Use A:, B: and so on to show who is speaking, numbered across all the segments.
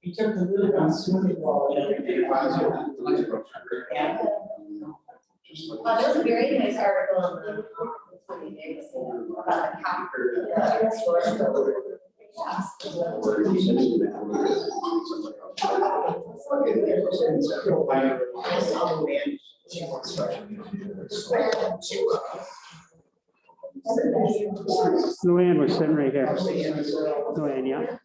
A: You took the lid on swimming pool. Yeah.
B: There's a very nice article on the about how.
C: Luann was sitting right here. Luann, yeah.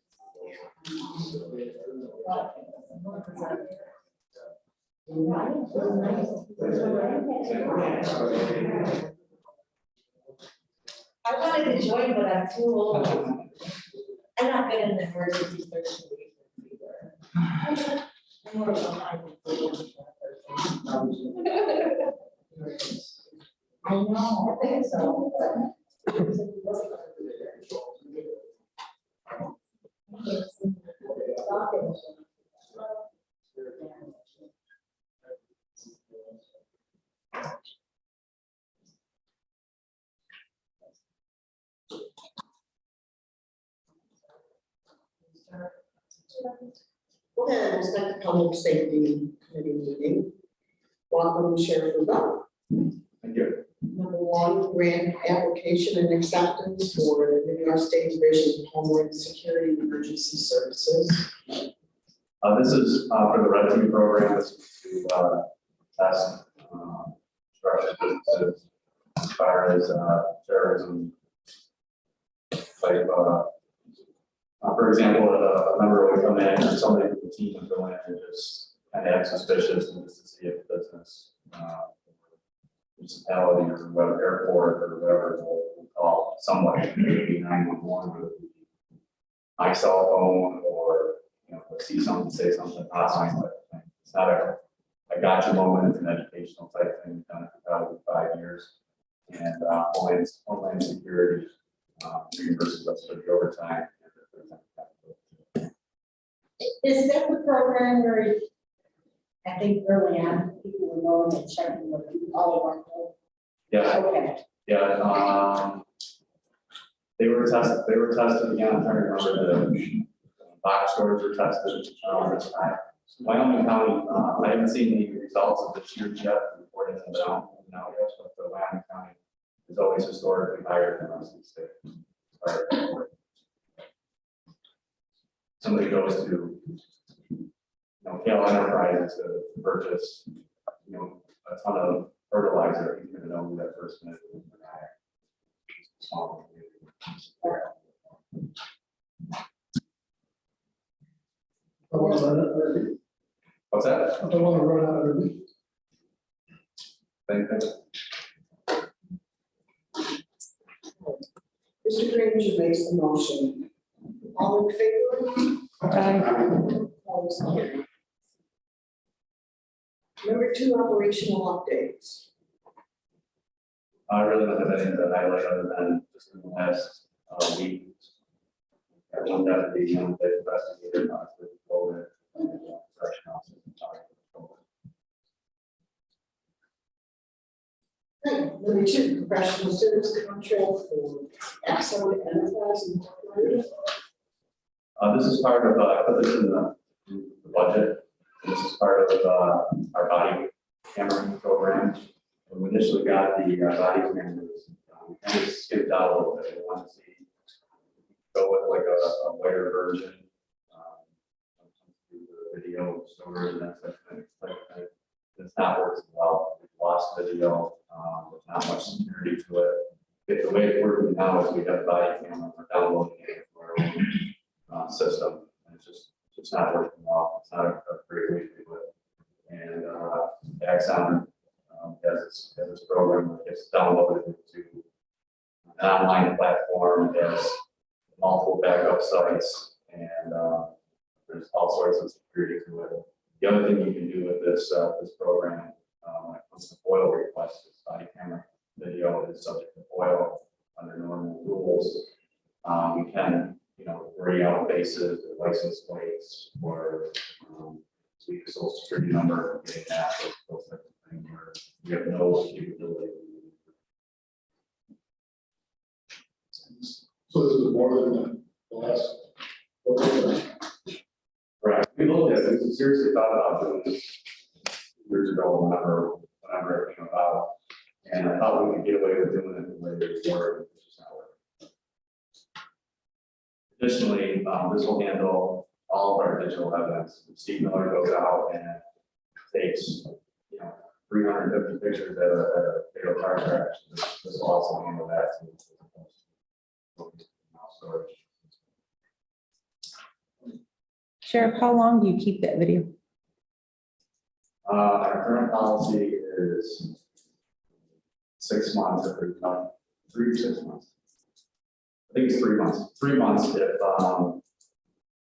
B: I wanted to join, but I'm too old. I'm not good in the emergency situation either. I know, I think so.
D: Okay, we'll start the public safety committee meeting. Welcome, Sheriff Rubel.
E: Thank you.
D: Number one, grant application and acceptance for the New York State Division of Homeland Security Emergency Services.
E: This is for the Red Team program. This is to test structured businesses as far as terrorism type. For example, a member would come in or somebody from the team would go in and just kind of act suspicious and just to see if the business, municipality or whatever, airport or whatever we'll call somebody, maybe 911 or my cell phone or see something, say something, possibly. It's not a gotcha moment, it's an educational type thing. We've done it for probably 5 years. And Homeland Security reimburses us for the overtime.
A: Is that the program where I think early on people were going and checking with all of our people?
E: Yeah.
A: Okay.
E: Yeah. They were tested again. I'm trying to remember the box stores were tested this time. Wyoming County, I haven't seen the results of this year yet. The report hasn't been out now yet, but the Wyoming County is always historically higher than us in the state. Somebody goes to, Kale Enterprises to purchase, a ton of fertilizer. He's going to know who that person is. Small. What's that?
F: I don't want to run out of it.
E: Thank you.
D: Mr. Granger makes the motion. All in favor? Opposed? Number two, operational updates.
E: I really don't have anything to highlight other than just in the last week. I one deputy, one investigator, with COVID, and correction officer.
D: Okay, number two, professional service contract for Eminent Enterprise.
E: This is part of, I put this in the budget. This is part of our body camera program. When we initially got the body cameras, we kind of skipped out a little bit. We wanted to see, go with like a wider version. The video storage and that type of thing. It's not working well. We've lost video. There's not much security to it. The way it's working now is we have a body camera. We're downloading it for our system. And it's not working well. It's not a great way to do it. And Axon has this program that gets downloaded into an online platform. It has multiple backup sites, and there's all sorts of security to it. The other thing you can do with this program, when it comes to FOIL requests, is body camera video is subject to FOIL under normal rules. We can, bring out faces, or license plates, or leave a social security number, getting that, those types of things, where we have no capability.
F: So this is more than the last.
E: Right, we looked at it, we seriously thought about doing this years ago, whenever it came about. And I thought we could get away with doing it the way they were, which is not working. Additionally, this will handle all of our digital evidence. Steve Miller goes out and takes, 350 pictures at a fatal car crash. This will also handle that too. Storage.
G: Sheriff, how long do you keep that video?
E: Our current policy is 6 months if there's not 3 to 6 months. I think it's 3 months. 3 months if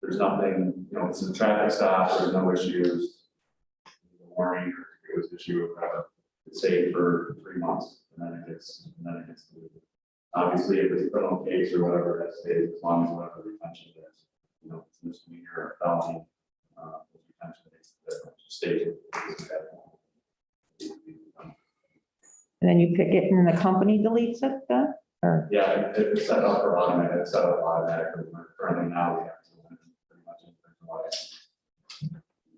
E: there's nothing, it's a traffic stop, there's no issues, warning or it was issue or whatever. It's saved for 3 months and then it gets deleted. Obviously, if it's a criminal case or whatever, that stays as long as whatever retention is. It's misdemeanor or felony, retention that stays.
G: And then you pick it and the company deletes it then? Or,
E: Yeah, it's set up for automatic, it's set up automatically. Currently now we have to pretty much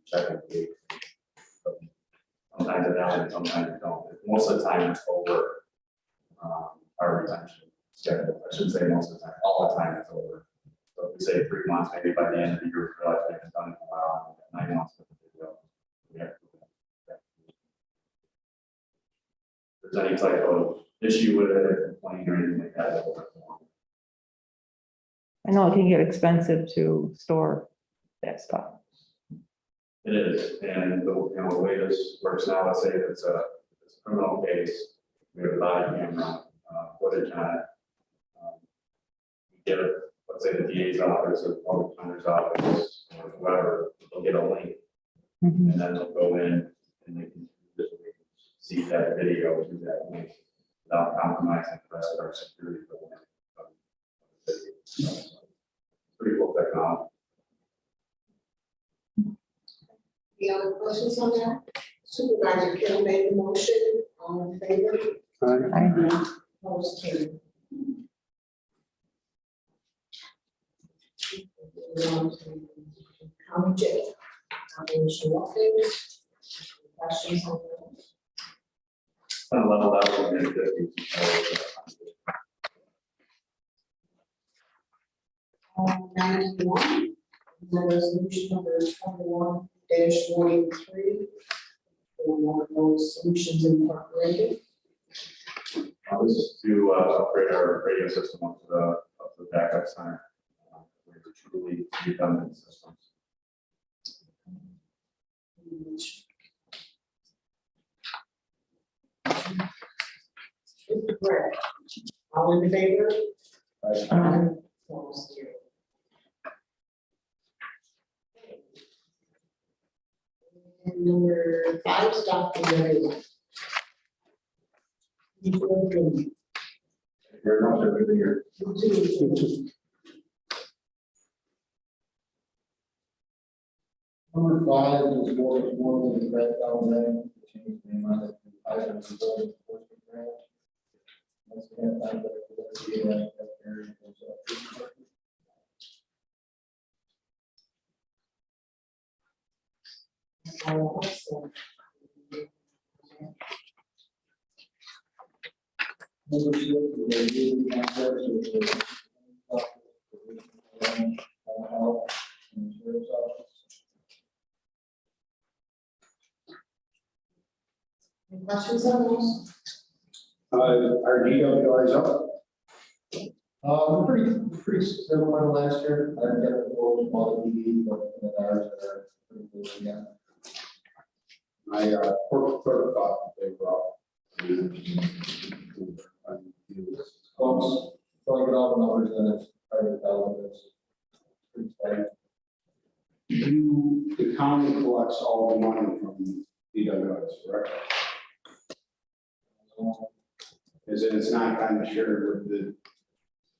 E: check it. Sometimes it does, and sometimes it don't. Most of the time it's over our retention schedule. I shouldn't say most of the time, all the time it's over. So if we say 3 months, maybe by the end of the year, we realize we haven't done it in a while, 9 months. We have to do that. If there's any type of issue with it, complaint or anything like that, we'll work on it.
G: I know it can get expensive to store that stuff.
E: It is, and the way this works now, let's say if it's a criminal case, we have a body camera footage on it. We give, let's say the DA's office or the public defender's office or whoever, they'll get a link,
G: Mhm.
E: and then they'll go in and they can see that video through that link without compromising the rest of our security. Pretty cool technology.
D: Any other questions on that? Supervisor Kell made the motion, all in favor? Opposed, carried. County jail, operation walkers, questions on those?
E: Kind of leveled out in the 50s.
D: 91, resolution number 21-43, for those solutions incorporated.
E: This is to upgrade our radio system up to the backup center. We're truly redundant systems.
D: Correct. All in favor?
G: Aye.
D: Opposed, carried. And number 5, stop the everyone.
E: Thank you very much, everybody here.
F: Number 5 is more than the red down there, change the name on it, items of the enforcement grant. That's the kind of time that area goes up. Membership, the review contracts with the health and sheriff's office.
D: Any questions on those?
F: Our DWI is up. We're pretty similar to last year. I haven't got the full quality DD, but ours are pretty good again. My corporate clerk thought they were up. Folks, filling it all the numbers and it's hard to tell if it's pretty tight.
H: is that it's not kind of shared with the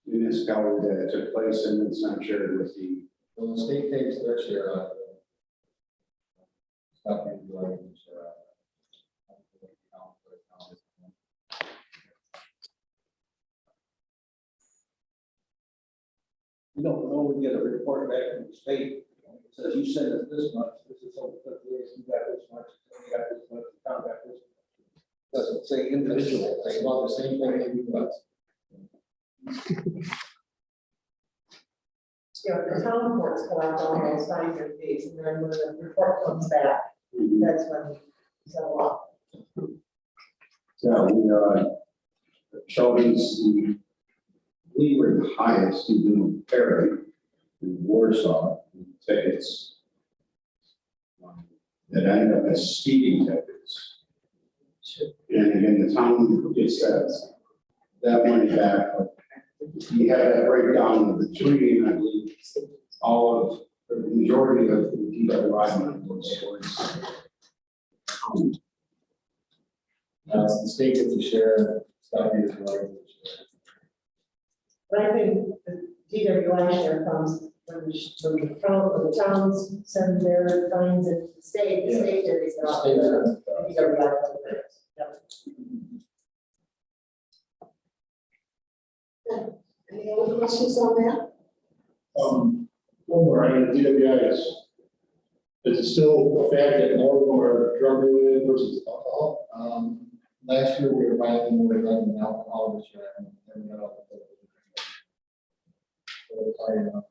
H: municipality that it took place, and it's not shared with the,
F: Well, the state takes their share out of it. Stop being like their share out of it.
I: You don't know, we get a report back from the state, it says you sent us this much, this is so, you got this much, you got this much, you got this much. Doesn't say individual,
F: It's about the same thing that you got.
B: Yeah, the town reports collect all those finder fees, and then when the report comes back, that's when we settle up.
H: so Sheldon's, we were the highest in Perry, in Warsaw, tickets that ended up as speeding tickets. And again, the town gets that money back. He had that breakdown of the three, and I believe all of, the majority of the DWI money was towards.
F: The state gets a share, stop being like.
B: But I think the DWI share comes when the towns send their fines into the state carries it off.
F: State
B: the
F: sends it out.
B: DWI programs. Yep.
D: Any other questions on that?
J: One more, I mean, DWI is it still a fact that more of them are drug related versus alcohol?
F: Last year, we were buying more than alcohol this year, and then we got all the. So it's high enough.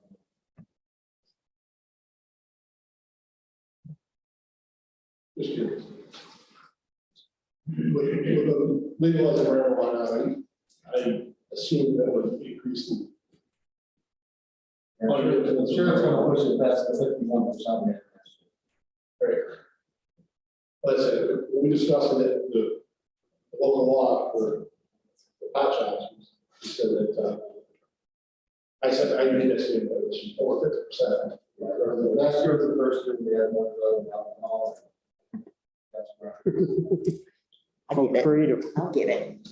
J: Just curious. With the legalizing marijuana, I assume that would increase the.
F: I'm sure it's gonna push it past the 51%.
J: Right. Let's say, when we discussed it, the local law for the pot shops, we said that, I said, I need to say that it was over 50%.
F: Last year was the first year we had more drug and alcohol. That's right.
C: Oh, creative.
A: I'll give it.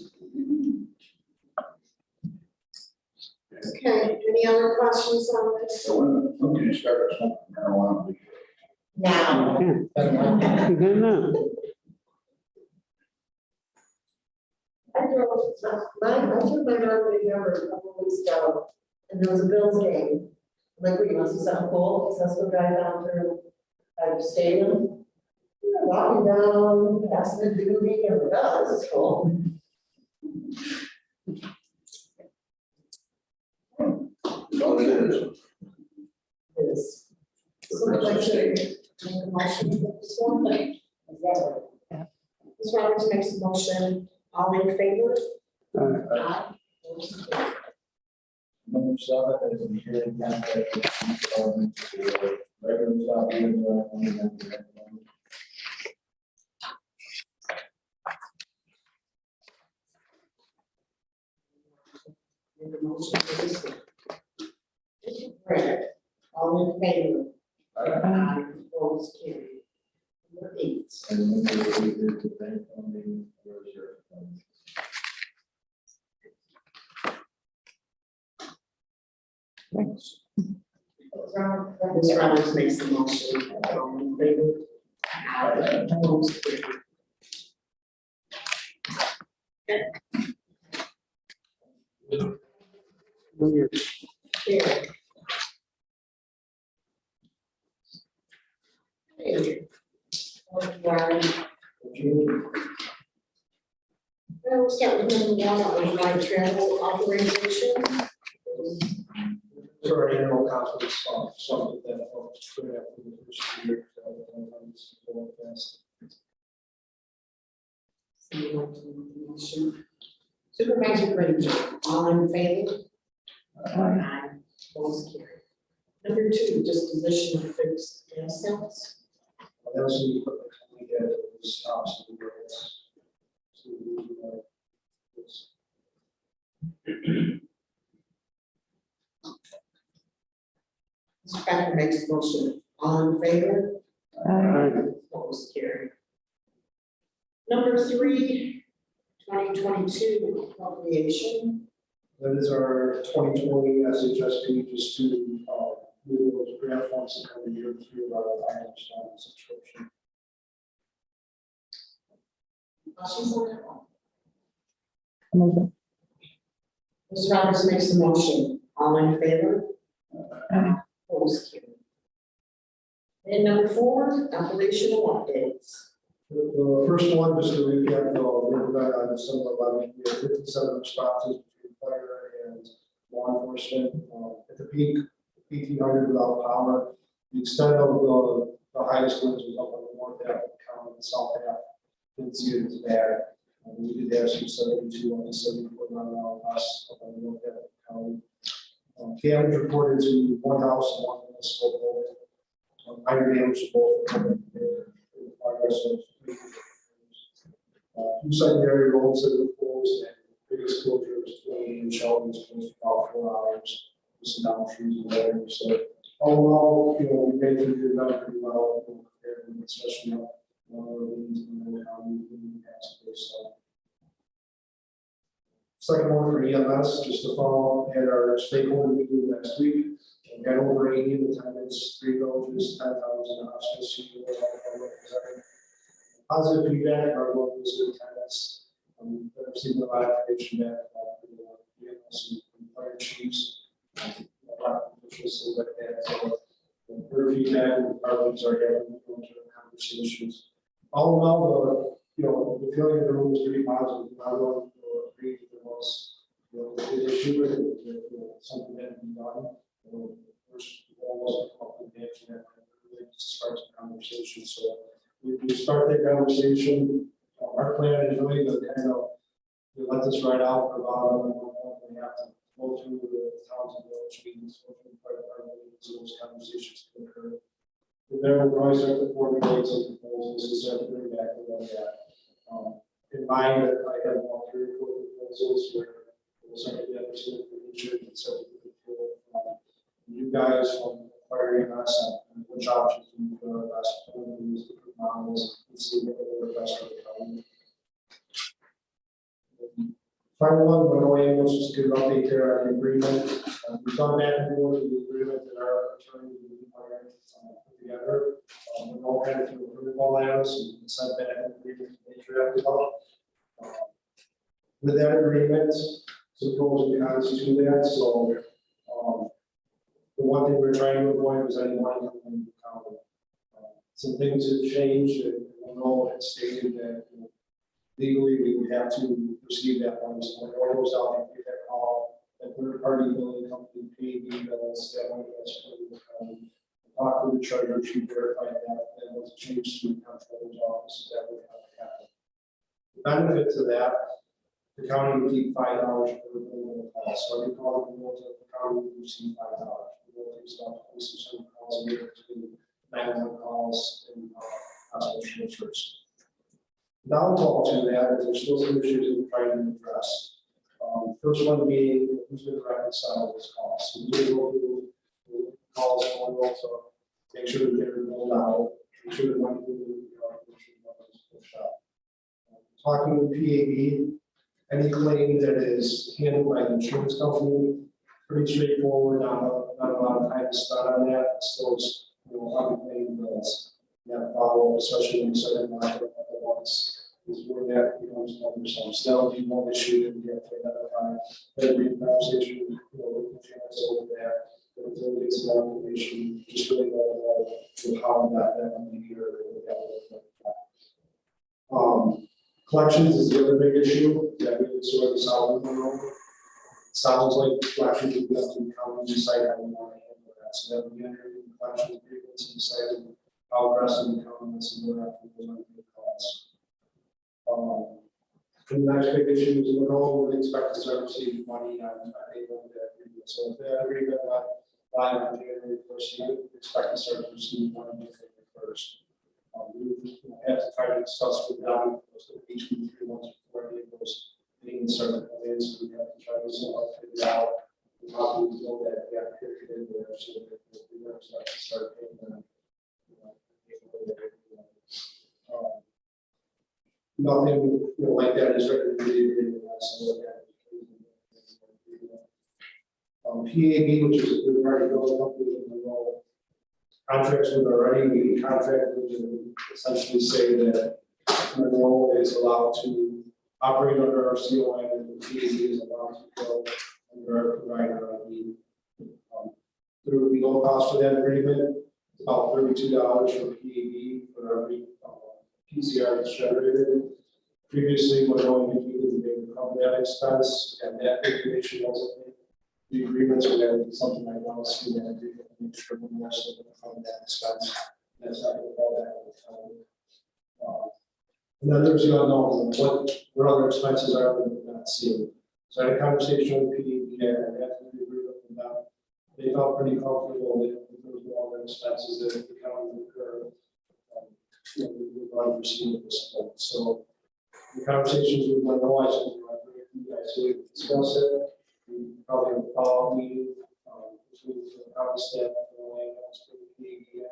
D: Okay, any other questions on this?
J: So when can you start smoking marijuana?
B: Now,
C: Then,
B: I took my daughter to Denver a couple of weeks ago, and there was a Bills game. I'm like, we must have something cool, so let's go drive down through the stadium. We were walking down, past the building, and we're like, oh, this is cool.
J: Oh, it is.
B: It is.
D: Somebody like to make a motion for this one? Is that right? Ms. Roberts makes a motion, all in favor? Aye.
F: Number 7 is a hearing contract with the regular stop being
D: Make a motion for this one. Brad, all in favor? Aye. Opposed, carried. Number 8.
F: And number 8 is the bank funding for sheriff funds.
D: Ms. Roberts makes the motion, all in favor? Aye. Opposed, carried. Carried. Okay. We'll start with number 1 on my travel authorization.
J: Sorry, annual conference, something that folks could have for the first year.
D: Supervisor Granger, all in favor? Aye. Opposed, carried. Number 2, disposition of fixed assets.
J: That was the equipment we had, it was obviously grants.
D: Ms. Becker makes a motion, all in favor?
C: Aye.
D: Opposed, carried. Number 3, 2022 appropriation.
J: That is our 2020 SHSP, just to, move those grant funds to come in year 3 of our Wyomingtown subscription.
D: Questions on that one?
G: Move it.
D: Ms. Roberts makes the motion. All in favor?
G: Aye.
D: Opposed, carried. And number 4, operational updates.
J: The first one, just to recap, we got on December 11th, we had 57 responses between fire and law enforcement. At the peak, 1,800 without power. The extent of the highest winds was up on the north half of the county, the south half. Didn't see it as bad. We did have some 72 on the 74 mile us up on the north half of the county. Damage reported to one house and one municipal building. Minor damage to both of them. Progress of 2 secondary roads that were closed, and biggest closure was 20 in Shelby, was closed for about 4 hours. With some down trees and whatever. So overall, we made it through that pretty well, especially on the leads and the county. So second one for EMS, just to follow up, had our stakeholder meeting next week. We got over 80 in attendance, 3 villages, 10,000 hospice. Positive feedback, our local was attendance. I've seen a lot of information back from the EMS and fire chiefs. Officials like that. So their feedback and departments are having conversations. All in all, the feeling of the room was pretty positive. I don't agree that there was an issue with it, something that had been done. First of all, wasn't up with the answer that really start the conversation. So we start that conversation. Our plan is really to kind of let this ride out for about a month. We have to go through the towns and village meetings, go through the fire department meetings, so those conversations can occur. From there, we'll probably start to formulate some proposals and start to bring back to them that. In mind, that I have 3 or 4 proposals where we'll start to get to the and start to for you guys from acquiring us and which options we put our best for these different models and see what the best for the county. Final one, by the way, let's just give an update there on the agreement. We've gone back and forth with the agreement that our attorney put together. We're all ready to approve all that, so we can send back an agreement to make sure about. With that agreement, some pros and cons to that. So the one thing we're trying to avoid was any money coming into the county. Some things have changed, and we know it's stated that legally we would have to receive that money. So when it goes out and get that call, that third-party billing company paid the bills, that money has to go to the county. Talk to the treasurer to verify that there was a change to the comptroller's office, that would have to happen. The benefit to that, the county would keep $5 per bill call. So every call that goes to the county would receive $5. We will take about 27 calls a year to 911 calls and hospital transfers. Downfall to that is there's still some issues that we're trying to address. First one being who's going to reconcile those calls. So we will do calls on also make sure that they're rolled out, make sure that money is pushed out. Talking with PAB, any claim that is handled by the insurance company, pretty straightforward, not a lot of time to start on that. It's still unpaid bills. You have to follow, especially when you start in market at once, is where that becomes cumbersome. So that'll be one issue that we have to identify. Every conversation, we can chance over there. Until we get some information, just really know how that money here. Collections is the other big issue that we can sort this out with the road. Sounds like collections would be up to the county decide how we want to handle that. So that we enter the collection agreements and decide how aggressive the county wants to go after those unpaid calls. The next big issue is we're all expect to start receiving money on April that agreement. So if that agreement by January 1st, you expect to start receiving money on January 1st. We have to try to discuss with them each week, 3 months before any of those things start to come in. So we have to try to somehow figure out how we build that gap period in there so that we don't start paying them. Nothing like that is written in the PAB, which is a third party building company in Monroe, contracts with already, we contract with them, essentially say that Monroe is allowed to operate under our CON and the PAB is allowed to go under our provider ID. There would be no cost for that agreement, it's about $32 for PAB for every PCR that's generated. Previously, when only indicated they would cover that expense, and that information wasn't in the agreements, so that would be something I want to see in that agreement, to make sure we're also going to cover that expense. That's not going to fall back on the time. And then there's the unknown, what other expenses are we not seeing. So I had a conversation with PDP, and I had to agree with them. They felt pretty comfortable that there was no other expenses that the county would incur. We would receive at this point. So the conversations with my wife, I bring you guys to discuss it. We probably have a follow-up meeting between the county staff and the land for the PDP.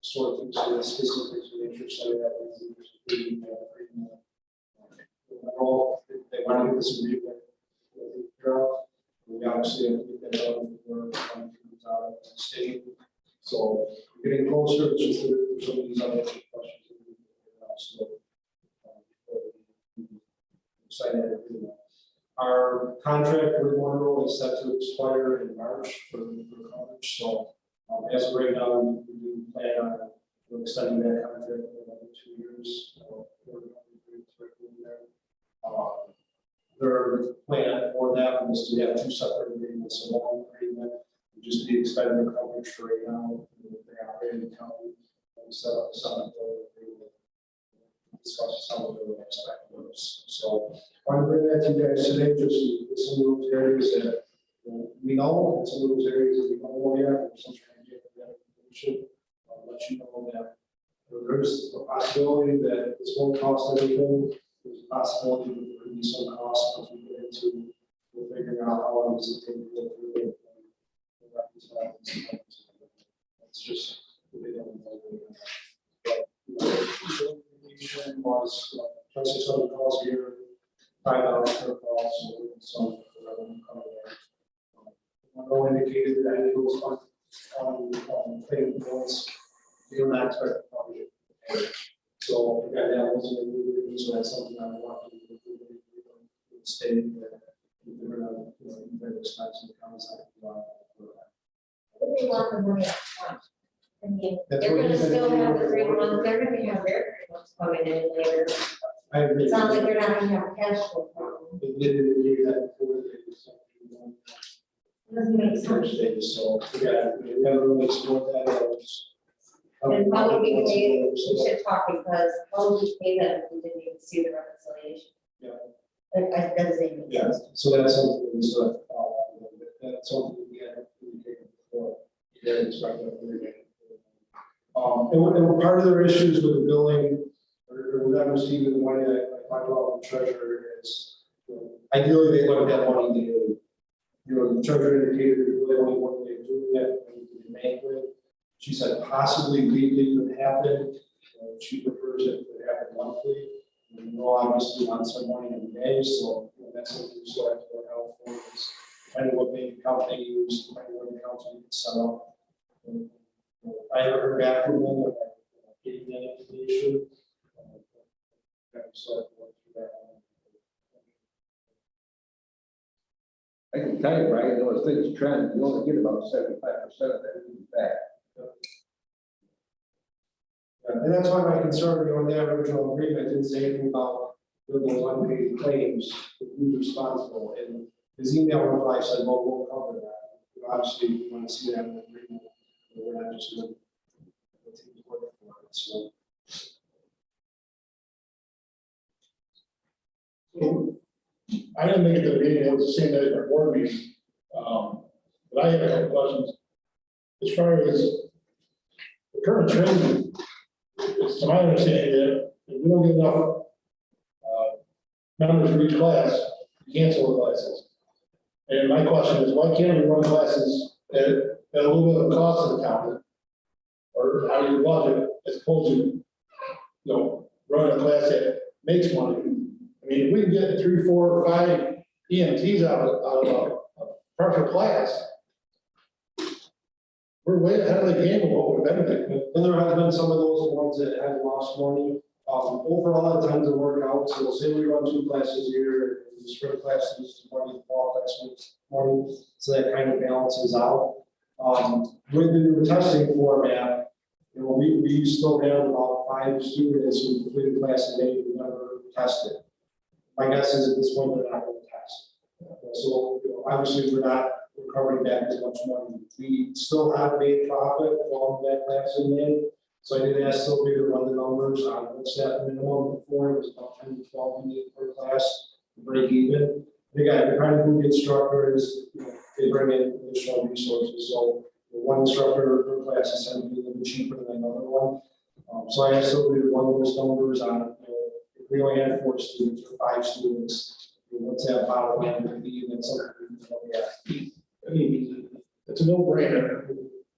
J: Sort of things for the specifics of interest, so that we they want to get this agreement. We obviously have to get that done before it comes out of the state. So we're getting closer, it's just that there's some of these other questions that we so excited to do that. Our contract with Monroe is set to expire in March for coverage. So as of right now, we do plan on extending that contract for another 2 years. Their plan for that was to have 2 separate agreements. So one agreement would just be extending the coverage for right now. They're operating the county. We set up some agreement. Discuss some of the next factors. So I want to bring that to you guys today, just some of those areas that we know, and some of those areas that we don't know yet. Some trying to get that information. I'll let you know that there's a possibility that this won't cost anything. There's a possibility that there could be some costs as we get into figuring out how long does it take to go through it. It's just we don't know. Was 2,600 calls a year, $5 per call, so some revenue coming in. Monroe indicated that it was on paying bills, they do not expect to probably pay. So we got that was in the agreement, so that's something I want to state that they're going to very expensive concept.
A: But they want the money up front. I mean,
J: That's
A: they're
J: what
A: gonna
J: he said.
A: still have the 3 months, they're gonna have their 3 months coming in later.
J: I agree.
A: It sounds like they're not gonna have a cash flow problem.
J: They did agree that before they decided
A: Doesn't make sense.
J: Thursday, so yeah, we haven't really explored that.
A: And how would we should talk, because how would we pay them if we didn't even see the reconciliation?
J: Yeah.
A: That doesn't even make
J: Yeah,
A: sense.
J: so that's something we sort of, that's something we had communicated before. Yeah, it's right there. And part of their issues with the billing, or with them receiving the money that I talked about with the treasurer is, ideally they look at that money daily. The treasurer indicated that really only one way of doing that, we make with. She said possibly weekly could happen. She prefers it to happen monthly. And we'll obviously want some money in May, so that's something we still have to work out for. Depending what bank account they use, depending what accounts we can set up. I heard back from them about getting that information. So
I: I can tell you, right, those things trend, you only get about 75% of that back.
J: and that's why my concern on that original agreement didn't say anything about those unpaid claims, who's responsible. And his email reply said, well, we'll cover that. Obviously, we want to see that in the agreement. We're not just going to take the word for it. So. I didn't make it to the meeting, it was the same day as our board meeting. But I had a couple questions. As far as the current training, it's to my understanding that if we don't get enough members for each class, you cancel the classes. And my question is, why can't we run classes at a little bit of the cost of the town? Or out of your budget, as opposed to, running a class that makes money? I mean, if we can get 3, 4, or 5 EMTs out of partial class, we're way ahead of the game of what we've been doing.
K: And there have been some of those ones that have lost money. Overall, it tends to work out. So say we run 2 classes a year, the spring classes, money, fall classes, money, so that kind of balances out. With the testing format, we still have about 5 students who completed classes they never tested. My guess is at this point, they're not going to test. So, obviously, we're not recovering back as much money. We still have made profit from that class in May. So I did ask Sylvia to run the numbers on what's that minimum before. It was about 10 to 12 minutes per class to break even. They got depending on who the instructor is, they bring in additional resources. So one instructor per class is going to be a little bit cheaper than another one. So I asked Sylvia to run those numbers on, if we only had 4 students or 5 students, what's that bottom line going to be? And that's something we can look at.
J: I mean, it's a no-brainer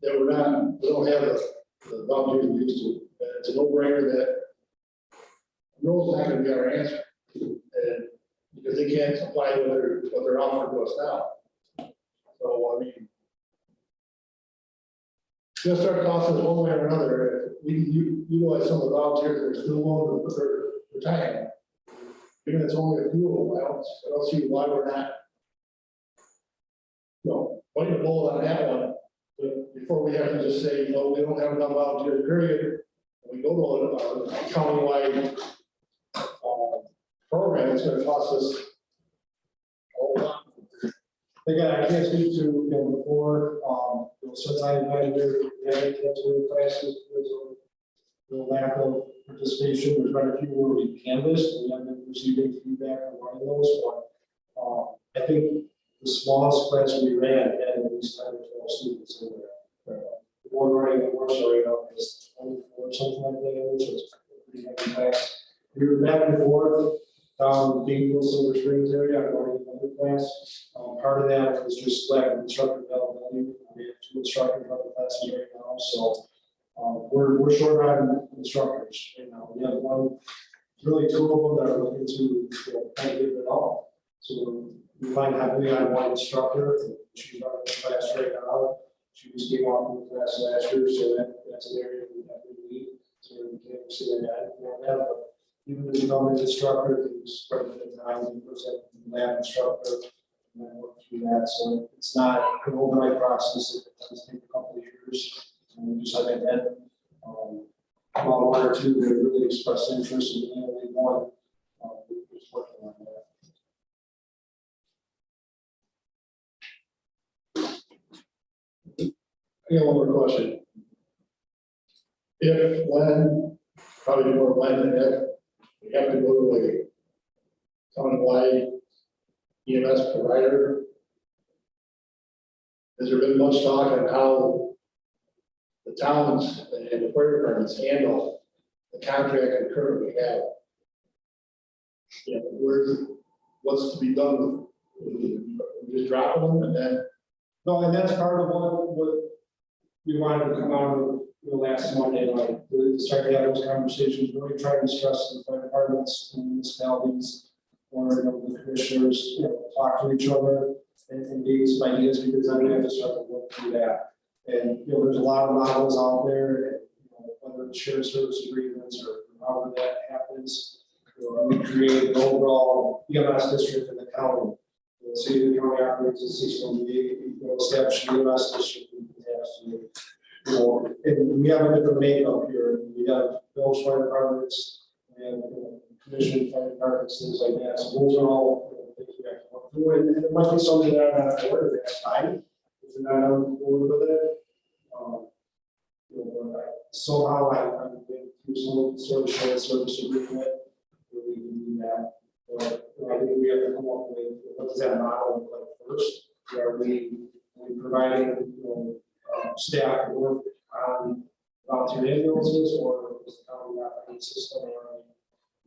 J: that we don't have the volunteers we used to. It's a no-brainer that enroll's not gonna be our answer. And because they can't supply what they're offering to us now. So, I mean, it's gonna start costing us one way or another. If we utilize some of the volunteers that are still willing to put their time. Even if it's only a few of them, I don't see why we're not. Biting the bullet on that one, but before we have to just say, no, we don't have enough volunteers, period. And we go to a countywide program, it's gonna cost us a whole lot.
K: Again, I can't speak to before, since I've been here, we haven't had to classes because of the lack of participation. There's been a few where we canvassed, and we haven't been receiving feedback on running those, but I think the smallest class we ran had at least 10 or 12 students in there. The one running the workshop right now is 24, something like that, which is a pretty heavy class. We were back and forth down the Dayton, Silver Springs area, I'm running another class. Part of that was just lack of instructor availability. We have 2 instructors running classes right now, so we're short on instructors right now. We have one, really 2 of them that are looking to kind of give it all. So we rely heavily on one instructor. She's running the class right now. She just came off of the class last year, so that's an area we definitely need. So we can't see that for that. But even as a government instructor, who's spending the time to present the lab instructor and then work through that. So it's not an overnight process. It does take a couple of years. And we just haven't had about 1 or 2 that really expressed interest in being only one. We're just working on that.
J: I got one more question. If, when, probably more when than if, we have to go to a countywide EMS provider, has there been much talk on how the towns and the fire departments handle the contract we currently have? What's to be done? We just drop them and then.
K: No, and that's part of what we wanted to come out of the last Monday night, to start to have those conversations, really trying to stress the fire departments and municipalities or the commissioners, talk to each other and give some ideas, because then we have to start to work through that. And there's a lot of models out there, whether it's shared service agreements or however that happens. We create an overall EMS district in the county. Say the county operates a system, we establish an EMS district. And we have a different makeup here. We have village fire departments, we have commission fire departments, things like that. So those are all things we have to work through. And it might be something that I'm not aware of, that's fine. If you're not on board with it, somehow I've been through some sort of shared service agreement where we can do that. I think we have to come up with what does that model look like first? Are we providing staff to work on volunteer ambulances, or is the county operating system, or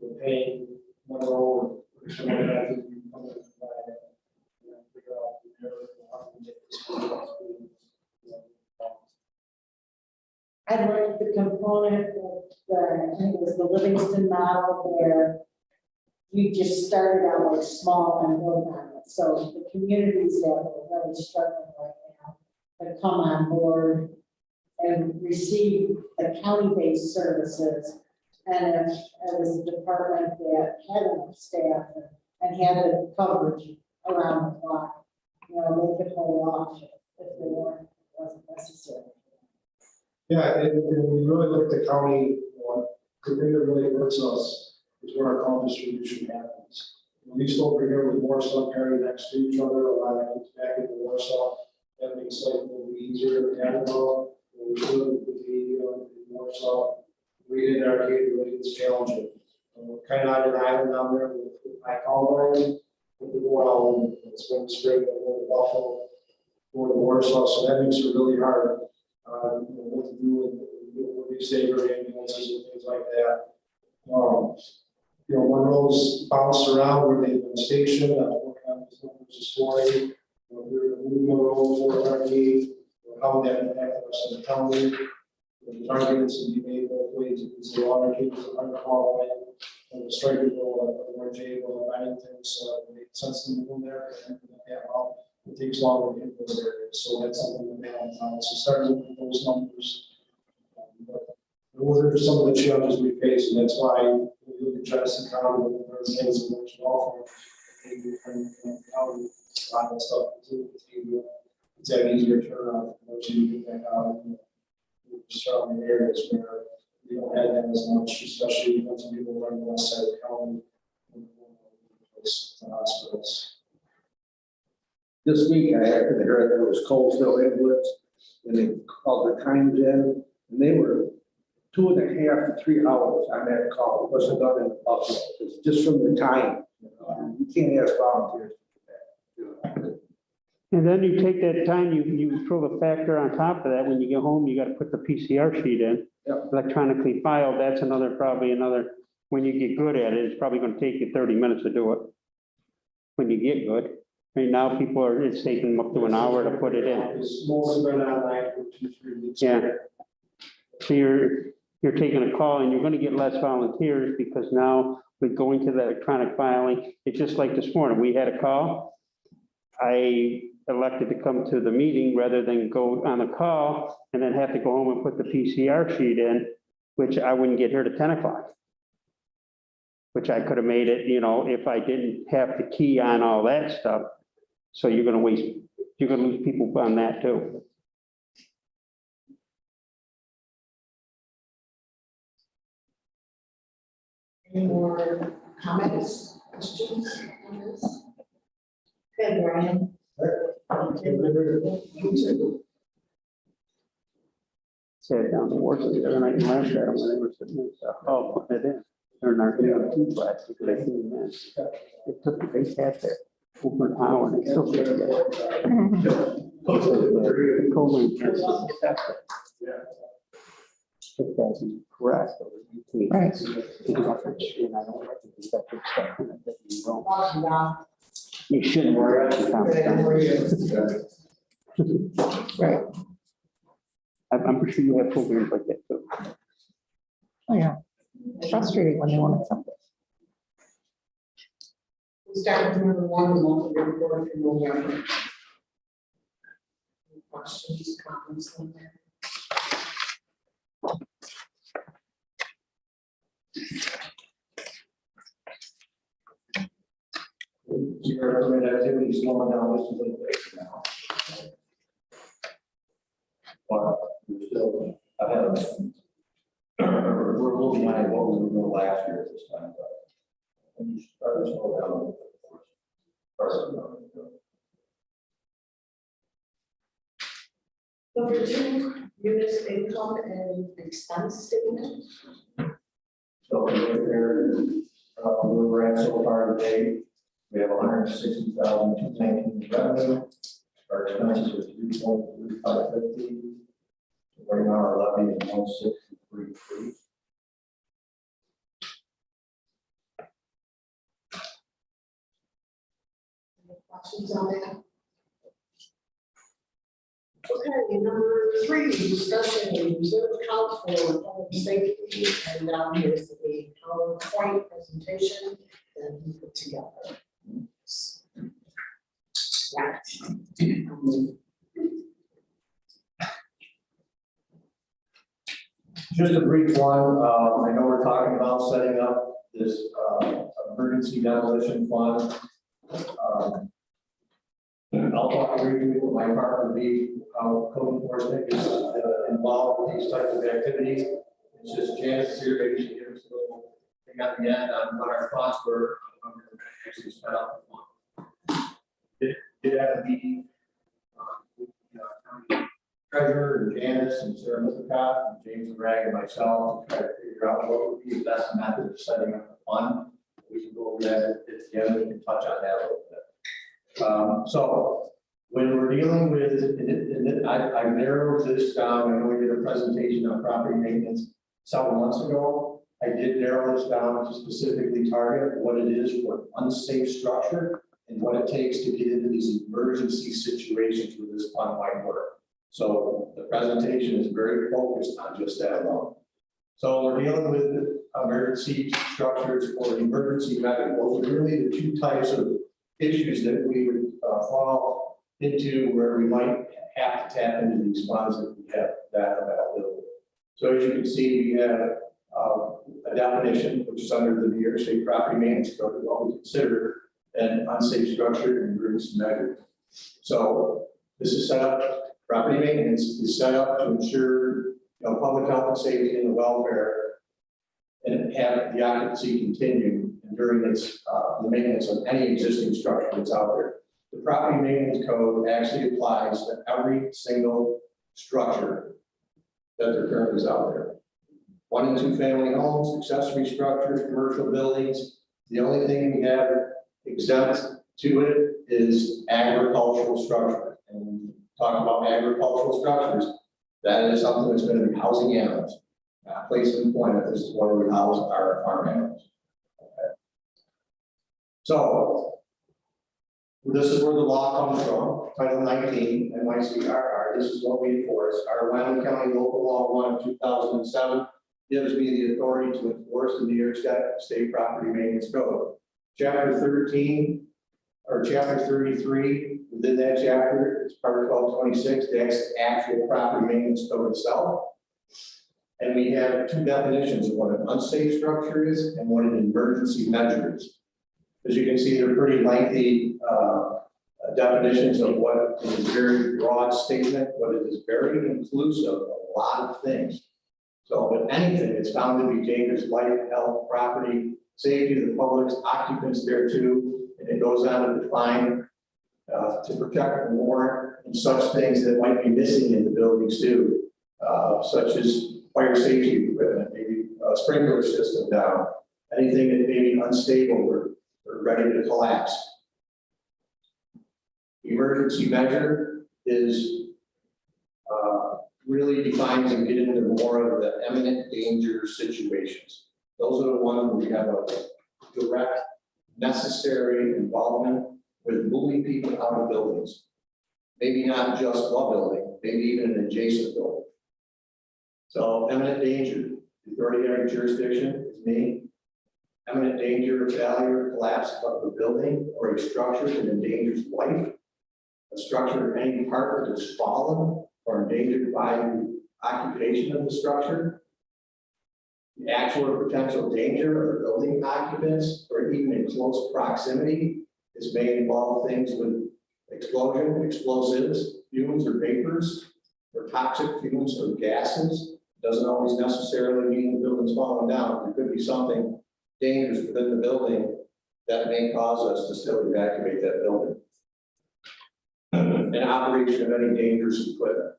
K: we're paying Monroe or something like that to come in and provide it, and figure out how to get this.
A: I like the component of I think it was the Livingston model, where we just started out like small and built on it. So the communities that are really struggling right now have come on board and receive the county-based services. And if it was a department that had enough staff and had the coverage around the clock, you know, they could hold off if they wasn't necessary.
K: Yeah, and we really look at the county, the thing that really hurts us is where our call distribution happens. When we still over here with Warsaw County next to each other, a lot of it's back into Warsaw, that makes life a little bit easier to handle. When we live with the Warsaw, we did our capability, it's challenging. We're kind of on an island down there with my call line, with the well, it's been straight over the Buffalo, over the Warsaw, so that makes it really hard. You know, what to do with these saver ambulances and things like that. You know, when those bounce around where they've been stationed, I'm working on this numbers this morning. You know, we're moving the roads where we need, how that impacted us in the county. The targets and be made both ways. You can see water cables on the hallway and the strike people, or J-Will, Remington, so it makes sense to move them there. And it takes longer to hit those areas, so that's something that they have done. So start looking at those numbers. But those are some of the challenges we face, and that's why we look at Jefferson County and other things that works well for county, a lot of stuff. It's that easier turnaround once you get back out in the surrounding areas where we don't have that as much, especially once people run the west side of the county and hospitals.
I: This week, I happened to hear there was Colesville ambulance, and they called the times in, and they were 2.5 to 3 hours on that call. It wasn't done in Buffalo. It's just from the time. You can't ask volunteers to do that.
C: And then you take that time, you throw the factor on top of that. When you get home, you got to put the PCR sheet in,
I: Yep.
C: electronically filed. That's probably another, when you get good at it, it's probably going to take you 30 minutes to do it. When you get good. Right now, it's taking them up to an hour to put it in.
K: It's mostly been online for 2-3 weeks.
C: Yeah. So you're taking a call and you're going to get less volunteers because now with going to the electronic filing, it's just like this morning, we had a call. I elected to come to the meeting rather than go on a call and then have to go home and put the PCR sheet in, which I wouldn't get here to 10 o'clock. Which I could have made it, you know, if I didn't have to key on all that stuff. So you're going to lose people on that too.
D: Any more comments, questions on this? Okay, Brian.
C: Sat down to work the other night and laughed at them when they were sitting there. Oh, putting it in. They're not going to do that because they came in. It took, they sat there over an hour and they still couldn't get it. It doesn't correct.
G: Right.
C: You shouldn't worry about it.
G: Right.
C: I'm pretty sure you have programs like that too.
G: Oh, yeah. It's frustrating when they won't accept it.
D: We start with number one, the monthly report for November. Any questions, comments on that?
F: Your recommended activity is slowing down just a little bit now. But we're still ahead of them. We're a little behind what we were doing last year at this time, but when you start to slow down a little bit,
D: Number two, units income and expense statement.
F: so right there, where we're at so far today, we have 160,219 revenue. Our expenses are 3.3550. Right now, our levy is 163.3.
D: Any questions on that? Okay, number 3, discussion and reserve account for public safety, and down here is the PowerPoint presentation that we put together. Right.
F: Just a brief one, I know we're talking about setting up this emergency demolition fund. I'll talk briefly what my part would be, how code enforcement is involved with these types of activities. It's just Janice here, maybe she gives us a little thing at the end on what our thoughts were, on how we're going to actually set up the fund. Did have a meeting with county treasurer and Janice and Sarah Lithicott and James and Rag and myself to try to figure out what would be the best method of setting up the fund. We can go over that at the end, we can touch on that a little bit. So when we're dealing with, I narrowed this down. I know we did a presentation on property maintenance several months ago. I did narrow this down to specifically target what it is for unsafe structure and what it takes to get into these emergency situations where this fund might work. So the presentation is very focused on just that alone. So we're dealing with emergency structures or emergency method. Those are really the two types of issues that we would fall into where we might have to tap into these funds if we have that availability. So as you can see, we have a definition which is under the New York State Property Maintenance Code of what we consider an unsafe structure and emergency measure. So this is set up. Property maintenance is set up to ensure public health and safety and the welfare and have the occupancy continue and during its the maintenance of any existing structure that's out there. The property maintenance code actually applies to every single structure that there currently is out there. 1 and 2 family homes, accessory structures, commercial buildings. The only thing we have exempt to it is agricultural structure. And when we talk about agricultural structures, that is something that's going to be housing animals. Place of employment, this is where we house our farm animals. Okay. So this is where the law comes from, Title 19, NYCRR. This is what we enforce. Our Wyoming County Local Law 1 of 2007 gives me the authority to enforce the New York State Property Maintenance Code. Chapter 13 or Chapter 33, within that chapter, it's part 1226, that's the actual property maintenance code itself. And we have 2 definitions of what an unsafe structure is and what an emergency measure is. As you can see, they're pretty lengthy definitions of what is a very broad statement, but it is very inclusive of a lot of things. So if anything, it's found to be dangerous life, health, property, safety of the public's occupants there too. And it goes on to define to protect and warrant and such things that might be missing in the buildings too, such as fire safety equipment, maybe a sprinkler system down, anything that may be unstable or ready to collapse. Emergency measure is really defines and get into more of the imminent danger situations. Those are the ones where we have a direct, necessary involvement with moving people out of buildings. Maybe not just one building, maybe even an adjacent building. So imminent danger, the authority having jurisdiction is me. Imminent danger of failure or collapse of the building or a structure that endangers life. A structure or any part that is fallen or endangered by the occupation of the structure. The actual or potential danger of the building occupants or even in close proximity. This may involve things with explosion, explosives, fumes or vapors, or toxic fumes or gases. It doesn't always necessarily mean the building's falling down. There could be something dangerous within the building that may cause us to still evacuate that building. And operation of any dangerous equipment.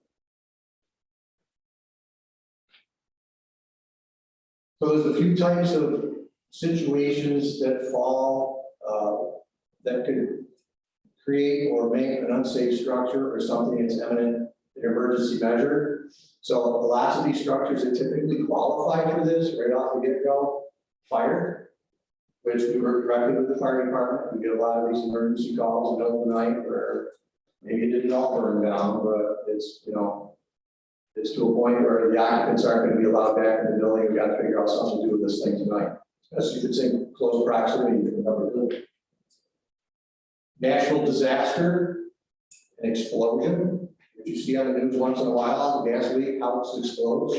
F: So there's a few types of situations that fall, that could create or make an unsafe structure or something that's imminent, an emergency measure. So lots of these structures that typically qualify for this right off the get-go, fire, which we work directly with the fire department. We get a lot of these emergency calls in the middle of the night where Maybe it didn't all burn down, but it's, you know, it's to a point where the occupants aren't gonna be allowed back in the building. We gotta figure out something to do with this thing tonight. Especially if it's in close proximity to another building. Natural disaster, an explosion, which you see on the news once in a while, gas leak, house explodes.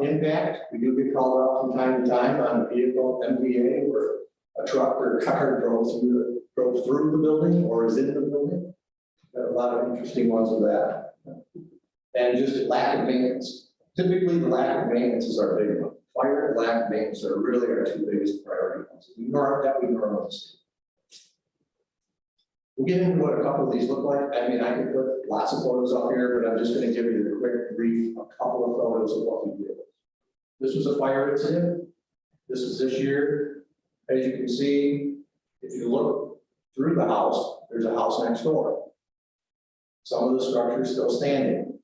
F: Impact, we do get called out from time to time on a vehicle, MVA, where a truck or a car drove through the building or is in the building. Got a lot of interesting ones with that. And just lack of maintenance. Typically, the lack of maintenance is our big one. Fire and lack of maintenance are really our two biggest priority ones. We normally see. We'll get into what a couple of these look like. I mean, I can put lots of photos up here, but I'm just going to give you the quick brief, a couple of photos of what we did. This was a fire incident. This is this year. As you can see, if you look through the house, there's a house next door. Some of the structures still standing.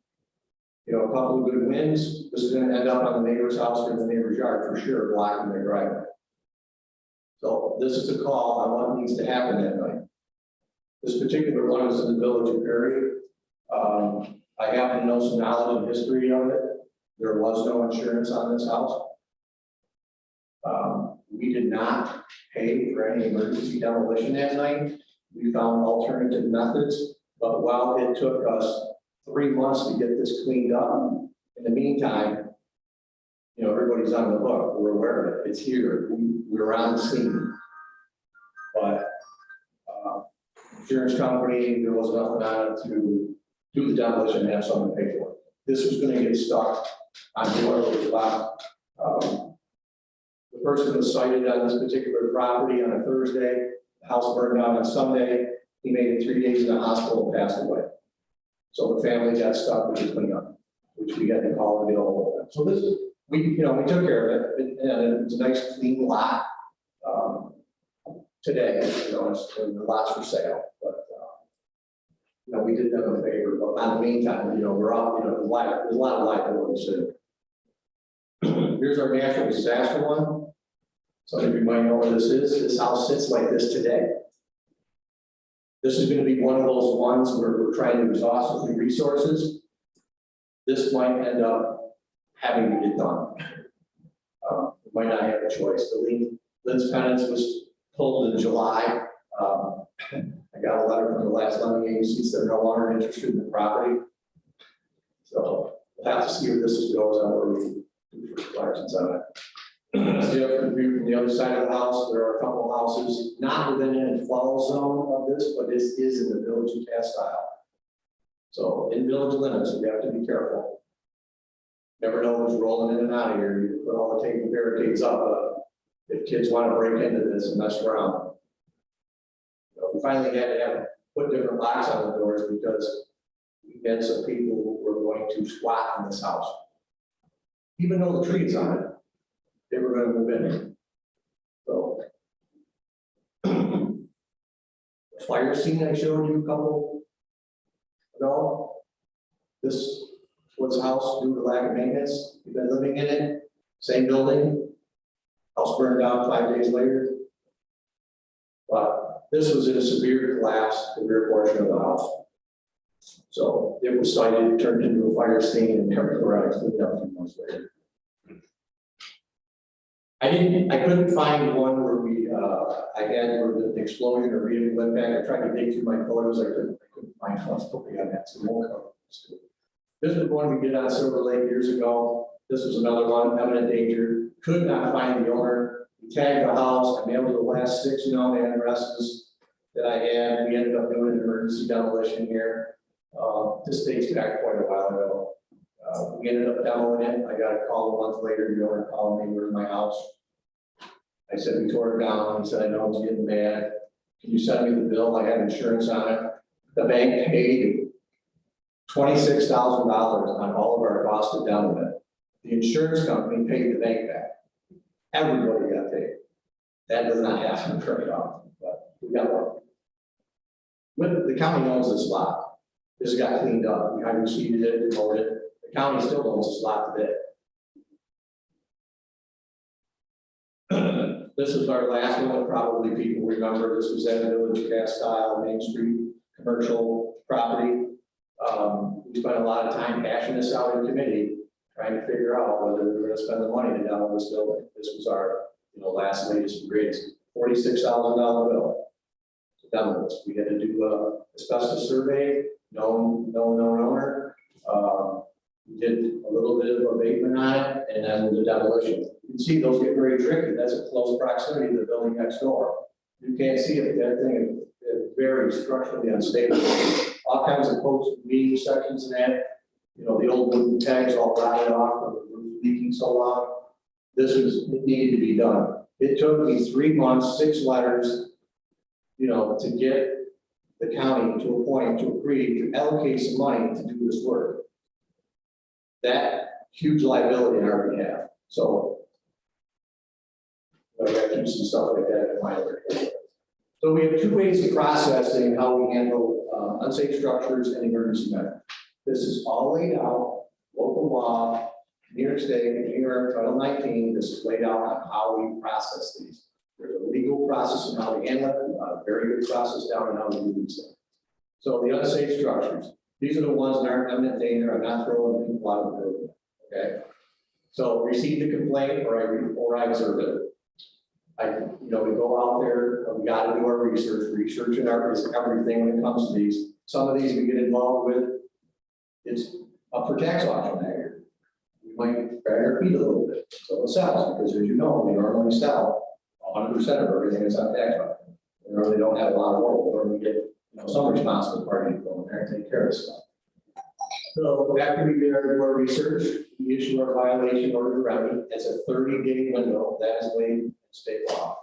F: You know, a couple of good winds. This is going to end up on the neighbor's house or the neighbor's yard for sure, blocking their driveway. So this is a call on what needs to happen that night. This particular one is in the village of Perry. I happen to know some knowledge and history of it. There was no insurance on this house. We did not pay for any emergency demolition that night. We found alternative methods, but while it took us 3 months to get this cleaned up, in the meantime, you know, everybody's on the hook. We're aware of it. It's here. We're on the scene. But insurance company, there was nothing on it to do the demolition and have someone pay for it. This was going to get stuck on whoever was left. The person was cited on this particular property on a Thursday. The house burned down on Sunday. He made it 3 days in the hospital and passed away. So the family got stuck with the cleanup, which we had to call and get a hold of them. So this is, we took care of it, and it's a nice clean lot. Today, you know, the lots for sale, but you know, we did them a favor. But in the meantime, you know, we're all, you know, there's a lot of liability sitting. Here's our natural disaster one. Some of you might know where this is. This house sits like this today. This is going to be one of those ones where we're trying to exhaust the resources. This might end up having to get done. We might not have a choice. The liens penance was pulled in July. I got a letter from the last lending agency that they're no longer interested in the property. So we'll have to see where this goes on where we do for collections on it. The other view from the other side of the house, there are a couple of houses not within an flow zone of this, but this is in the village of Castile. So in village limits, we have to be careful. Never know who's rolling in and out of here. You put all the tape and barricades up. If kids want to break into this and mess around. We finally had to put different locks on the doors because we had some people who were going to squat in this house. Even though the tree is on it, they were going to move in. So, the fire scene I showed you a couple ago, this was a house due to lack of maintenance. We've been living in it, same building. House burned down 5 days later. But this was in a severe collapse, the rear portion of the house. So it was cited, turned into a fire scene, and everywhere I cleaned up a few months later. I couldn't find one where I had where the explosion or really went back. I tried to dig through my photos. I couldn't find one. So we had that. So we'll cover this. This was one we did on Silver Lake years ago. This was another one, Eminent danger. Could not find the owner. We tagged the house. I mailed the last 6 known addresses that I had. We ended up doing an emergency demolition here. This dates back quite a while ago. We ended up demoing it. I got a call a month later. The owner called me, "Where's my house?" I said, "We tore it down." He said, "I know it's getting bad. Can you send me the bill? I have insurance on it." The bank paid $26,000 on all of our costs of demolition. The insurance company paid the bank back. Everybody got paid. That does not happen very often, but we got one. When the county owns this lot, this got cleaned up. We hydro-seeded it, remote it. The county still owns this lot today. This is our last one. Probably people remember this was at Village Castile, Main Street, commercial property. We spent a lot of time hashing this out in committee, trying to figure out whether we were gonna spend the money to demo this building. This was our, last latest and greatest, $46,000 bill to demo this. We had to do a asbestos survey, known owner. We did a little bit of abatement on it, and then the demolition. You can see those get very tricky. That's a close proximity to the building next door. You can't see it, that thing is very structurally unstable. All kinds of posts, beam sections and that, the old wooden tags all rotted off, from the roof leaking so long. It needed to be done. It took me 3 months, 6 letters, to get the county to a point to agree to allocate some money to do this work. That huge liability on our behalf. So I got to keep some stuff like that in mind. So we have 2 ways of processing how we handle unsafe structures and emergency measures. This is all laid out, local law, New York State, New York Title 19. This is laid out on how we process these. There's a legal process on how we handle it, a very good process down on how we do these things. So the unsafe structures, these are the ones that aren't imminent danger. I'm not throwing people out of the building. Okay. So receive the complaint or I observe it. We go out there, we got to do our research. Research and art is everything when it comes to these. Some of these we get involved with. It's up for tax auction that year. We might drag our feet a little bit. So it sells because, as you know, we normally sell 100% of everything that's on tax auction. We really don't have a lot of role, or we get some responsible party to go in there and take care of stuff. So after we do our research, we issue our violation order to remedy. It's a 30-day window that is laid in state law.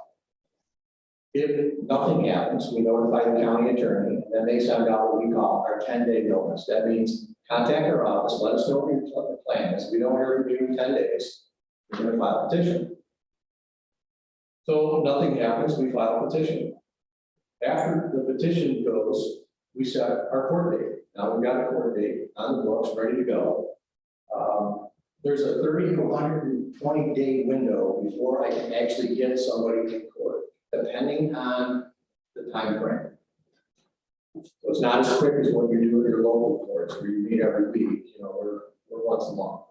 F: If nothing happens, we notify the county attorney, and then they send out what we call our 10-day notice. That means contact our office, let us know what your plan is. We don't hear from you in 10 days. We're going to file a petition. So if nothing happens, we file a petition. After the petition goes, we set our court date. Now we've got a court date on the books, ready to go. There's a 30 to 120 day window before I can actually get somebody in court, depending on the time frame. So it's not as quick as what you do in your local courts, where you meet every week. We're once a month.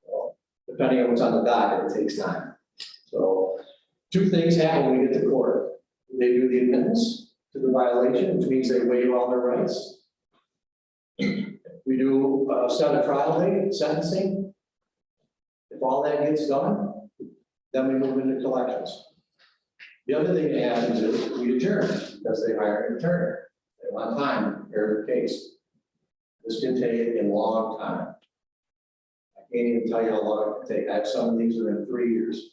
F: So depending on what's on the docket, it takes time. So 2 things happen when we get to court. They do the amendments to the violation, which means they waive all their rights. We do set a trial date, sentencing. If all that gets done, then we move into collections. The other thing that happens is we adjourn because they hire an attorney. They want time to prepare their case. This can take a long time. I can't even tell you how long it can take. I have some of these are in 3 years.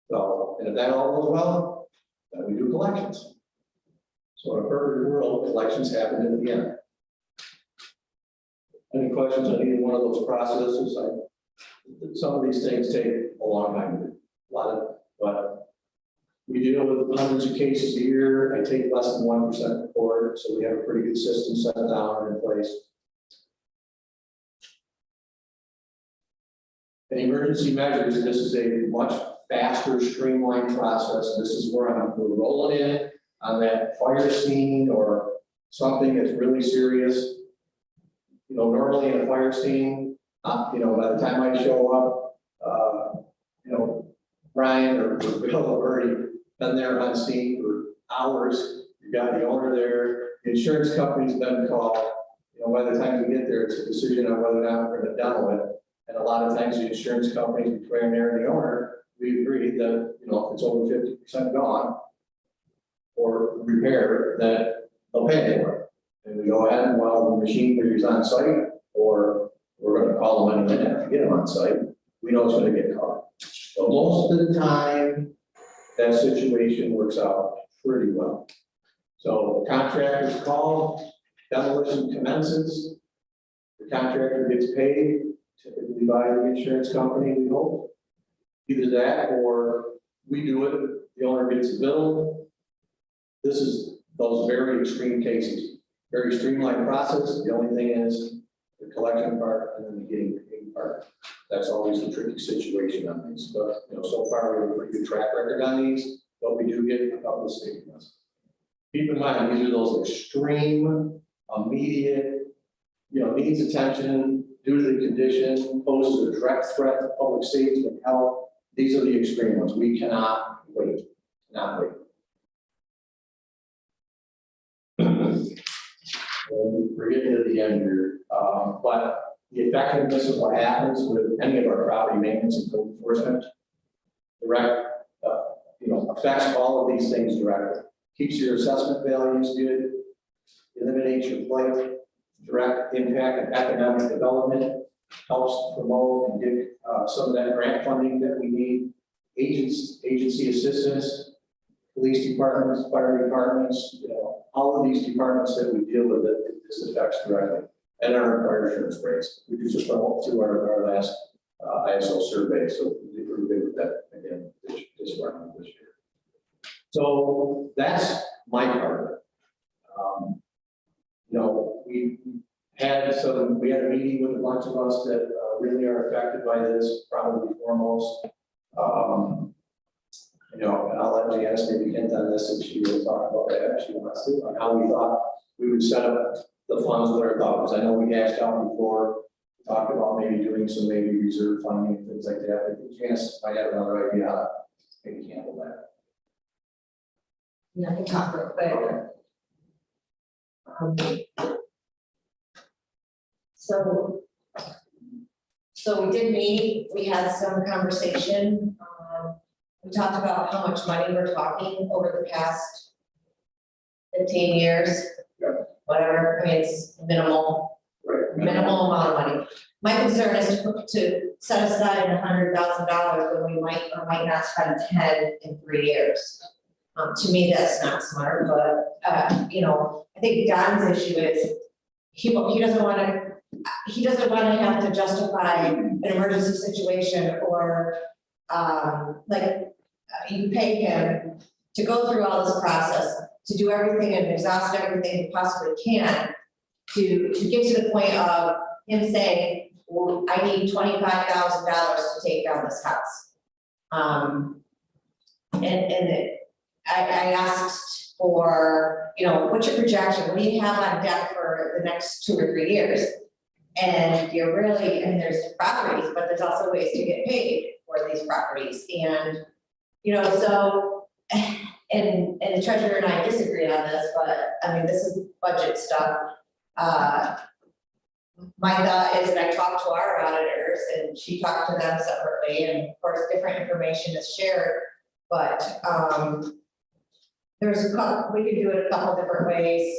F: So, and if that all goes well, then we do collections. So in a perfect world, collections happen at the end. Any questions on either one of those processes? Some of these things take a long time to do. But we deal with hundreds of cases a year. I take less than 1% report, so we have a pretty good system set down and in place. And emergency measures, this is a much faster, streamlined process. This is where we're rolling in on that fire scene or something that's really serious. Normally in a fire scene, by the time I show up, Brian or Bill have already been there on scene for hours. You've got the owner there, the insurance company's been called. By the time we get there, it's a decision on whether or not we're going to demo it. And a lot of times the insurance companies, between there and the owner, we agree that, if it's over 50% gone or repaired, that they'll pay for it. And we go ahead and while the machinery is on site, or we're going to call them money in after we get them on site, we know it's going to get caught. So most of the time, that situation works out pretty well. So the contractor's called, demolition commences, the contractor gets paid, typically by the insurance company, we hope. Either that or we do it, the owner gets a bill. This is those very extreme cases, very streamlined process. The only thing is the collection part and then the getting paid part. That's always the tricky situation on these. But so far we have a pretty good track record on these, but we do get a couple of statements. keep in mind, these are those extreme, immediate, needs attention due to the condition, poses a direct threat to public safety and health. These are the extreme ones. We cannot wait, not wait. And we're getting to the end here, but the effectiveness of what happens with any of our property maintenance and code enforcement direct, affects all of these things directly. Keeps your assessment values good, eliminates your blight, direct impact of economic development, helps promote and give some of that grant funding that we need, agency assistance, police departments, fire departments, all of these departments that we deal with, that this affects directly, and our fire insurance rates. We just went through our last ISO survey, so we were good with that again this year. So that's my part of it. We had a meeting with a bunch of us that really are affected by this, probably foremost. And I'll let Janice maybe hint on this if she will talk about that, if she wants to, on how we thought we would set up the funds with our thoughts. I know we hashed out before, talked about maybe doing some reserve funding and things like that. I think Janice might have another idea how to maybe handle that.
D: Yeah, I can talk real quick. So we did meet, we had some conversation. We talked about how much money we're talking over the past 15 years.
F: Yeah.
D: Whatever, I mean, it's minimal amount of money. My concern is to set aside $100,000 when we might or might not spend 10 in 3 years. To me, that's not smart, but, I think Don's issue is he doesn't want to have to justify an emergency situation or, you pay him to go through all this process, to do everything and exhaust everything he possibly can, to get to the point of him saying, well, I need $25,000 to take down this house. I asked for, what's your projection? What do you have on deck for the next 2 or 3 years? And there's properties, but there's also ways to get paid for these properties. And, and the treasurer and I disagree on this, but I mean, this is budget stuff. My thought is, and I talked to our auditors and she talked to them separately, and of course, different information is shared, but, we could do it a couple different ways.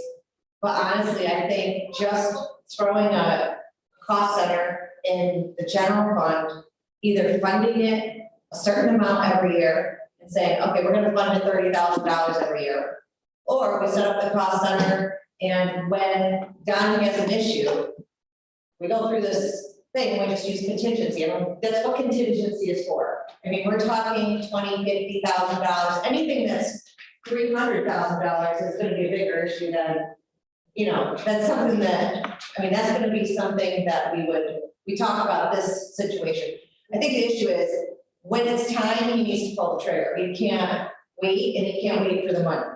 D: But honestly, I think just throwing a cost center in the general fund, either funding it a certain amount every year and saying, okay, we're gonna fund it $30,000 every year. Or we set up the cost center, and when Don has an issue, we go through this thing, we just use contingency. I mean, that's what contingency is for. I mean, we're talking $20,000, $50,000, anything that's $300,000 is gonna be a bigger issue than, that's something that, that's gonna be something that we talk about this situation. I think the issue is, when it's time, he needs to pull the trigger. He can't wait, and he can't wait for the money.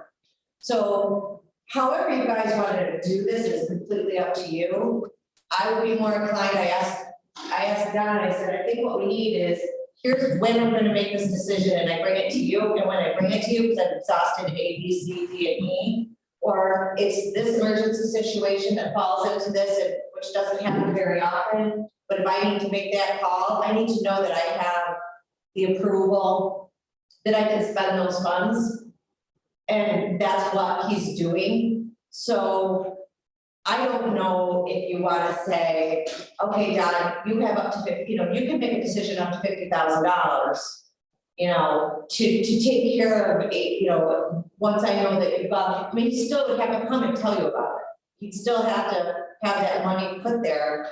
D: So however you guys wanted to do this is completely up to you. I would be more inclined, I asked Don, I said, I think what we need is, here's when I'm gonna make this decision, and I bring it to you, and when I bring it to you, because I've exhausted A, B, C, D, and E, or it's this emergency situation that falls into this, which doesn't happen very often, but if I need to make that call, I need to know that I have the approval, that I can spend those funds, and that's what he's doing. So I don't know if you want to say, okay, Don, you have up to 50, you can make a decision up to $50,000, to take care of, once I know that you've got, he still would have to come and tell you about it. He'd still have to have that money put there.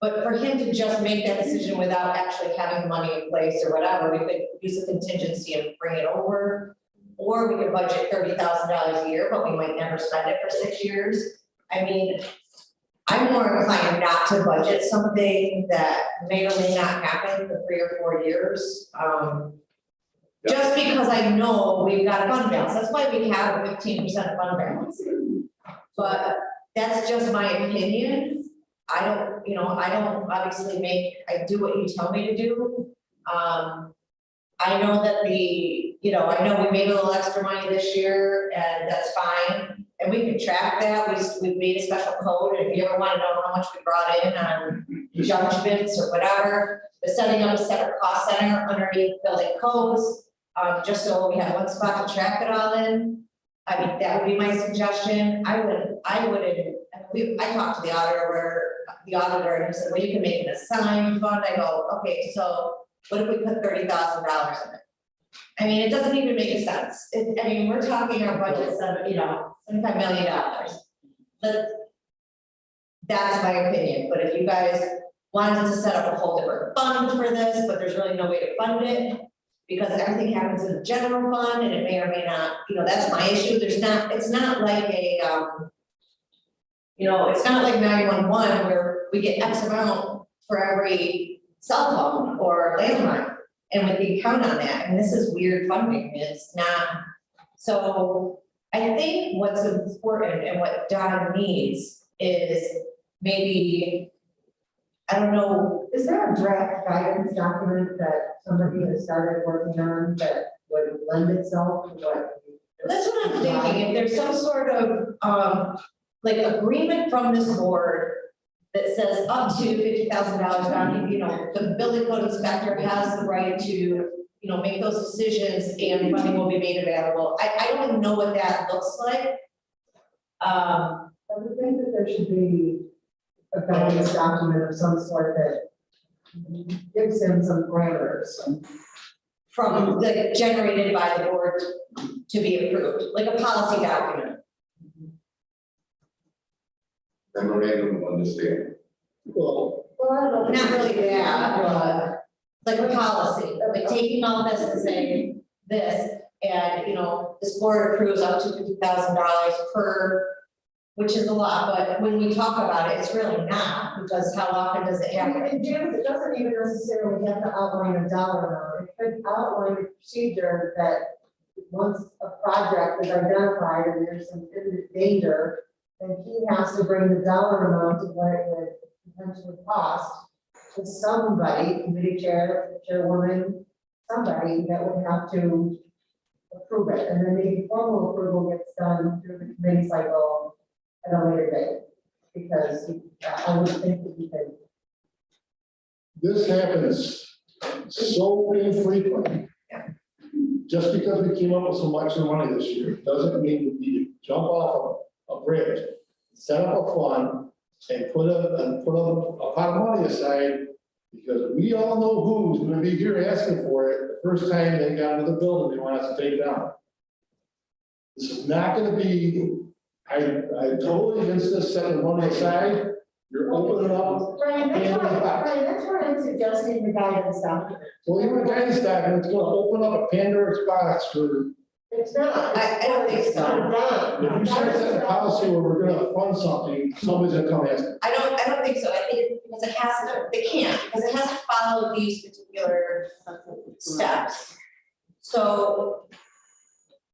D: But for him to just make that decision without actually having the money in place or whatever, we could use a contingency and bring it over. Or we could budget $30,000 a year, but we might never spend it for 6 years. I'm more inclined not to budget something that may or may not happen for 3 or 4 years. Just because I know we've got a fund balance, that's why we have a 15% fund balance. But that's just my opinion. I don't obviously I do what you tell me to do. I know that I know we made a little extra money this year and that's fine. And we can track that. We've made a special code. If you ever want to know how much we brought in on judgments or whatever, the setting up a separate cost center underneath building codes, just so we have one spot to track it all in. I mean, that would be my suggestion. I talked to the auditor and he said, well, you can make an assigned fund. I go, okay, so what if we put $30,000 in it? I mean, it doesn't even make sense. We're talking our budget's of, $75 million. But that's my opinion. But if you guys wanted to set up a whole different fund for this, but there's really no way to fund it because everything happens in the general fund and it may or may not, that's my issue. It's not like it's not like 911 where we get X amount for every cell phone or landline. And we can count on that. And this is weird funding. It's not. So I think what's important and what Don needs is maybe, I don't know.
B: Is there a draft guidance document that somebody has started working on that would lend itself to what?
D: That's what I'm thinking. If there's some sort of agreement from this board that says up to $50,000 down, the building code inspector has the right to, make those decisions and money will be made available. I don't even know what that looks like.
B: I would think that there should be a guidance document of some sort that gives him some parameters.
D: From generated by the board to be approved, like a policy document.
H: Memorandum of understanding.
J: Well,
B: I don't know.
D: Not really that, but like a policy, like taking all this and saying this, and this board approves up to $50,000 per, which is a lot, but when we talk about it, it's really not, because how often does it happen?
B: And James, it doesn't even necessarily have to outline a dollar amount. It could outline a procedure that once a project is identified and there's some danger, then he has to bring the dollar amount of what it would potentially cost to somebody, committee chair, chairwoman, somebody that would have to approve it. And then maybe formal approval gets done through the committee cycle at a later date. Because I would think that you could.
J: this happens so infrequently. Just because we came up with some extra money this year, doesn't mean we need to jump off a bridge, set up a fund, and put a pot of money aside, because we all know who's gonna be here asking for it the first time they got into the building they want us to take down. This is not gonna be, I totally against this setting money aside, you're opening up.
B: Brian, that's why I'm suggesting the guidance document.
J: Well, even the guidance document, it's gonna open up a Pandora's box for,
B: It's not.
D: I don't think so.
J: if you start setting a policy where we're gonna fund something, somebody's gonna come ask.
D: I don't think so. I think it's because it has to, they can't, because it has to follow these particular steps. So,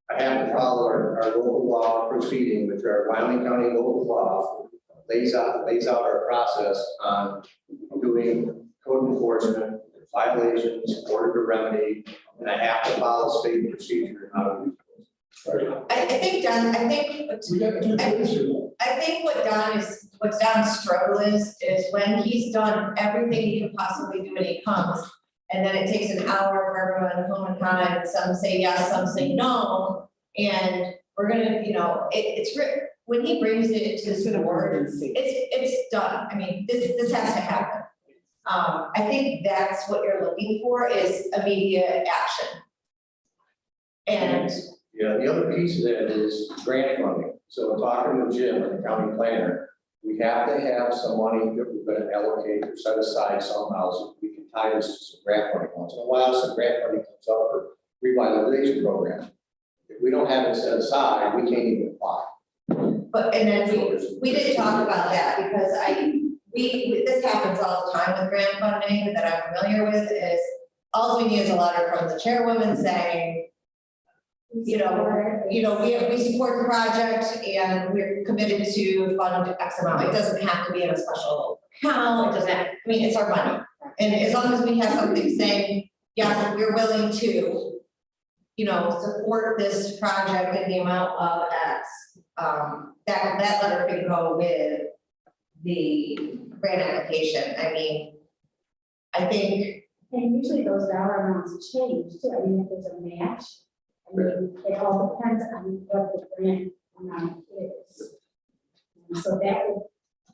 F: I have to follow our local law proceeding, which are Wyoming County local law, lays out our process on doing code enforcement, violations, order to remedy, and I have to follow state procedure on how to do it.
D: I think Don,
J: We got two things here.
D: what Don's struggle is when he's done everything he can possibly do when he comes. And then it takes an hour for everyone to come and time, some say yes, some say no, and we're gonna, it's when he brings it to the board, it's done. I mean, this has to happen. I think that's what you're looking for is immediate action. And
F: Yeah, the other piece of that is grant funding. So in talking with Jim, the county planner, we have to have some money that we're gonna allocate or set aside somehow so we can tie this to some grant funding. Once in a while, some grant funding comes up for revitalization programs. If we don't have it set aside, we can't even apply.
D: But, and then we did talk about that because this happens all the time with grant funding that I'm familiar with is all we need is a letter from the chairwoman saying, we support the project and we're committed to fund X amount. It doesn't have to be in a special account, it doesn't, it's our money. And as long as we have something saying, yes, we're willing to, support this project in the amount of X, that letter can go with the grant application. I think.
L: And usually those dollar amounts change too. If there's a match, it all depends on what the grant amount is. And so that would,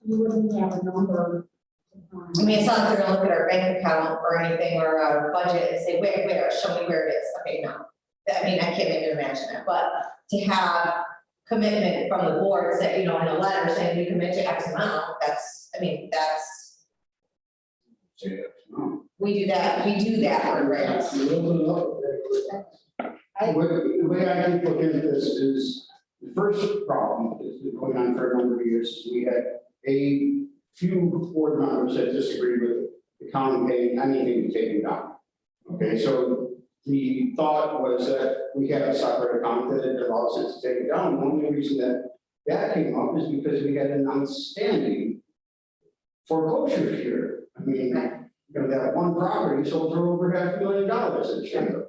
L: you wouldn't have a number.
D: It's not like they're gonna look at our bank account or anything or our budget and say, where, show me where it is. Okay, no. I can't even imagine it, but to have commitment from the board that, in a letter saying we commit to X amount, that's. We do that for grants.
H: The way I think looking at this is, the first problem is been going on for a number of years. We had a few board members that disagreed with the county paying anything to take it down. Okay, so the thought was that we had a separate account that allows us to take it down. The only reason that came up is because we had an outstanding foreclosure here. That one property sold for over $500,000 in Shanghai.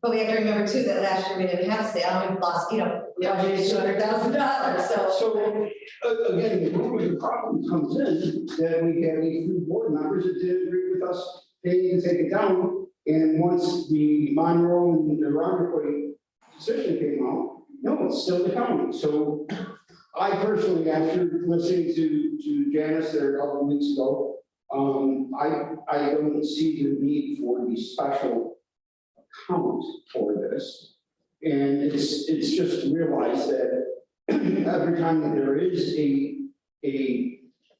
D: But we have to remember too, that last year we didn't have a sale, we lost, we budgeted $200,000, so.
H: So, again, the problem comes in that we have a few board members that didn't agree with us paying to take it down. And once the Monroe and the Rockaway decision came out, no, it's still the county. So I personally, after listening to Janice there a couple of weeks ago, I don't see the need for the special account for this. And it's just realized that every time that there is a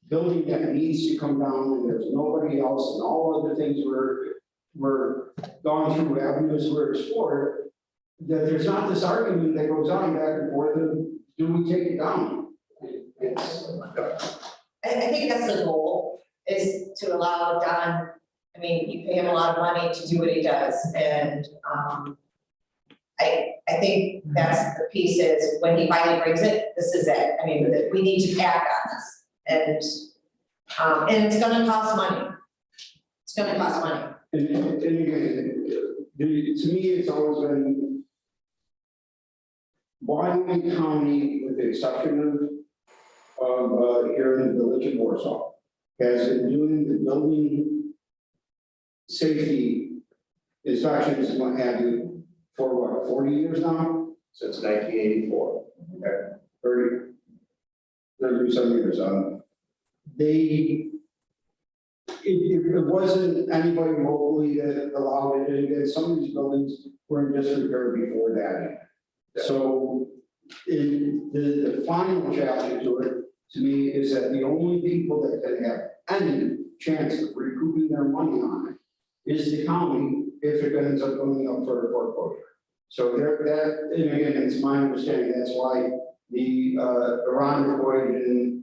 H: building that needs to come down and there's nobody else and all other things were gone through avenues were explored, that there's not this argument that goes on back and forth of, do we take it down?
D: I think that's the goal, is to allow Don, you pay him a lot of money to do what he does, and I think that's the piece is, when he finally brings it, this is it. We need to act on this, and it's gonna cost money. It's gonna cost money.
H: And again, to me, it's always been Wyoming County, with the exception of here in the village of Warsaw, has been doing the building safety inspections and what have you for what, 40 years now?
F: Since 1984.
H: Okay, 30-some years. It wasn't anybody locally that allowed it, and some of these buildings were in disrepair before that. So the final chapter to it, to me, is that the only people that can have any chance of recouping their money on it is the county, if it ends up going up for a foreclosure. So and again, it's my understanding, that's why the Ron and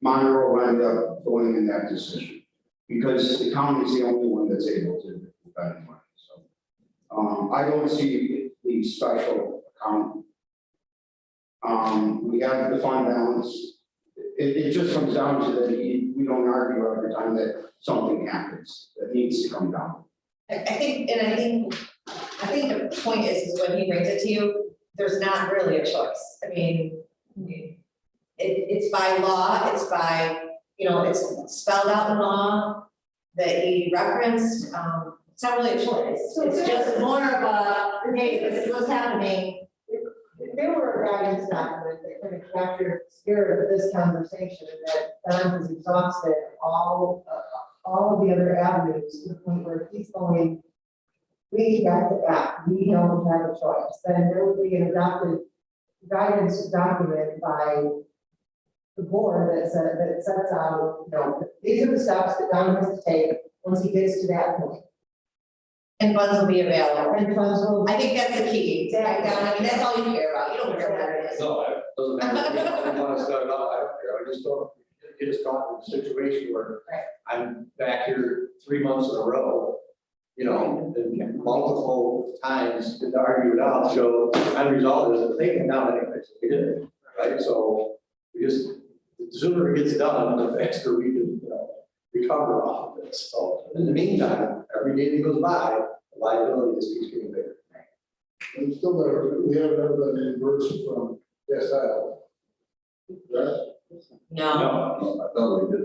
H: Monroe ended up going in that decision, because the county is the only one that's able to defend money. So I don't see the special account. We have the fund balance. It just comes down to that we don't argue every time that something happens that needs to come down.
D: I think the point is when he brings it to you, there's not really a choice. It's by law, it's by, it's spelled out in law that he referenced. It's not really a choice. It's just more of a, hey, this is what's happening.
B: If there were a guidance document that kind of captured the spirit of this conversation, that Don has exhausted all of the other avenues to the point where he's going, we have to act, we don't have a choice, then there would be an adopted guidance document by the board that sets out, these are the steps that Don has to take once he gets to that point.
D: And funds will be available.
B: And funds will.
D: I think that's the key.
B: Exactly.
D: That's all you care about. You don't care what it is.
F: No, it doesn't matter. If you want to start it off, I don't care. I just don't. get us caught in a situation where
D: Right.
F: I'm back here 3 months in a row, you know, and multiple times to argue it out, so unresolved is they come down anyways, we did, right? So we just, the sooner it gets done, the faster we can, you know, recover off of this. So in the meantime, every day that goes by, the liability just keeps getting bigger.
J: We still never, we haven't ever been reimbursed from Yes Isle. Right?
D: No,
F: I thought we did.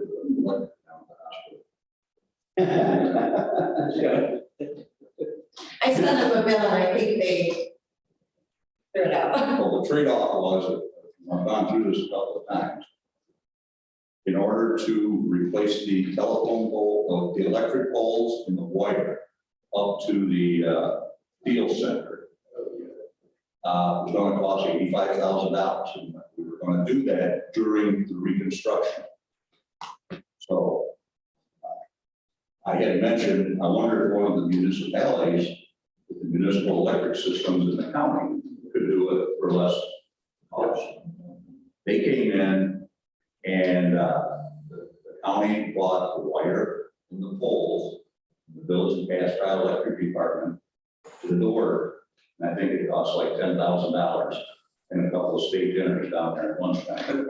F: Yeah.
D: I sent them a bill and I think they threw it out.
M: Well, the trade-off was, I've gone through this a couple of times. In order to replace the telephone pole, the electric poles and the wire up to the field center, it was going to cost $85,000. And we were going to do that during the reconstruction. So I had mentioned, I wondered if one of the municipalities, with the municipal electric systems in the county, could do it for less cost. They came in and the county bought the wire and the poles, the village and Cass Valley Electric Department did the work. And I think it cost like $10,000 and a couple of state dinners down there at lunchtime.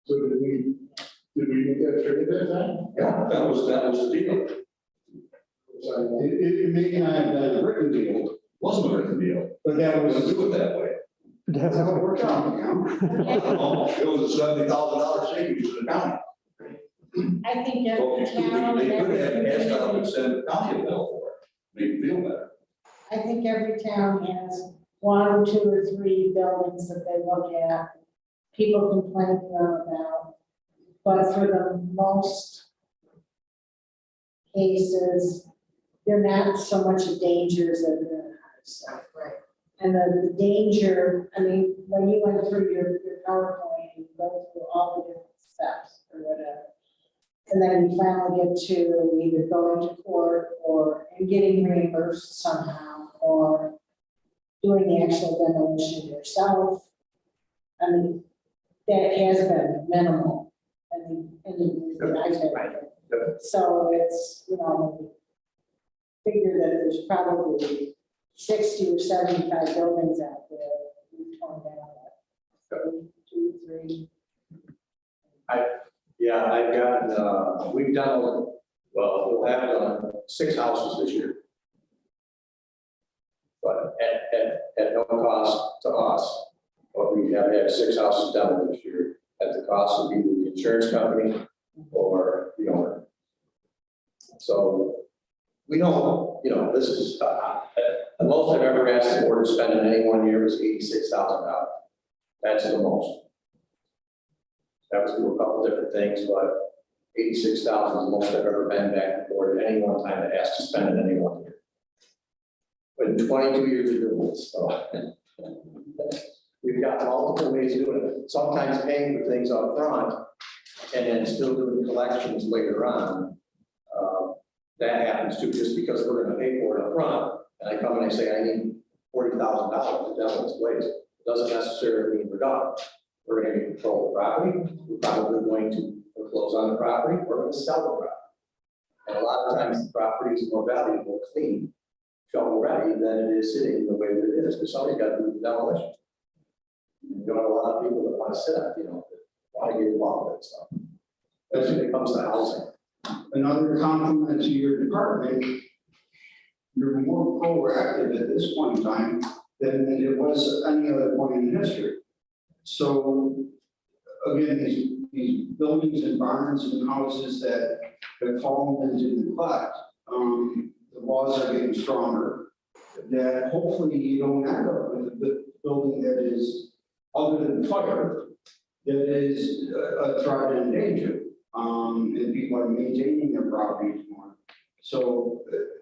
J: So did we get that trade that time?
M: Yeah, that was the deal.
H: It may not have been a written deal,
M: Wasn't a written deal.
H: but that
M: Let's
H: was,
M: do it that way.
H: that's how it worked out, you know?
M: It was a $70,000 savings to the county.
A: I think
M: So
A: every town,
M: they could have
A: every
M: asked us to
A: community,
M: send the county a bill for it, make it feel better.
A: I think every town has 1, 2, or 3 buildings that they look at, people complain to them about. But for the most cases, they're not so much a danger as they're in a house.
D: Right.
A: And the danger, I mean, when you went through your PowerPoint, you go through all the different steps or whatever. And then you finally get to either going to court or and getting reimbursed somehow, or doing the actual demolition yourself. I mean, that has been minimal. I mean, I've had. So it's, you know, figure that there's probably 60 or 75 buildings out there we've torn down. 2, 3.
F: Yeah, I've got, we've done, well, we'll have 6 houses this year. But at no cost to us, but we have had 6 houses done this year at the cost of either the insurance company or the owner. So we don't, you know, this is, the most I've ever asked the board to spend in any one year was $86,000. That's the most. That was through a couple different things, but 86,000 is the most I've ever been back and forth at any one time to ask to spend in any one year. But in 22 years of doing this, so we've got multiple ways of doing it. Sometimes paying for things up front and then still doing collections later on. That happens too, just because we're going to pay for it up front. And I come and I say, I need $40,000 to demo this place. It doesn't necessarily mean we're done. We're going to control the property. We're probably going to foreclose on the property. We're going to sell the property. And a lot of times the property is more valuable, clean, shovel ready than it is sitting the way that it is, because somebody's got to do the demolition. You don't have a lot of people that want to sit up, you know, that want to get involved with that stuff. Especially when it comes to housing.
H: Another compliment to your department, you're more proactive at this point in time than it was any other point in history. So again, these buildings and barns and houses that have fallen into neglect, the laws are getting stronger, that hopefully you don't end up with a building that is, other than fire, that is a threat and danger. And people are maintaining their properties more. So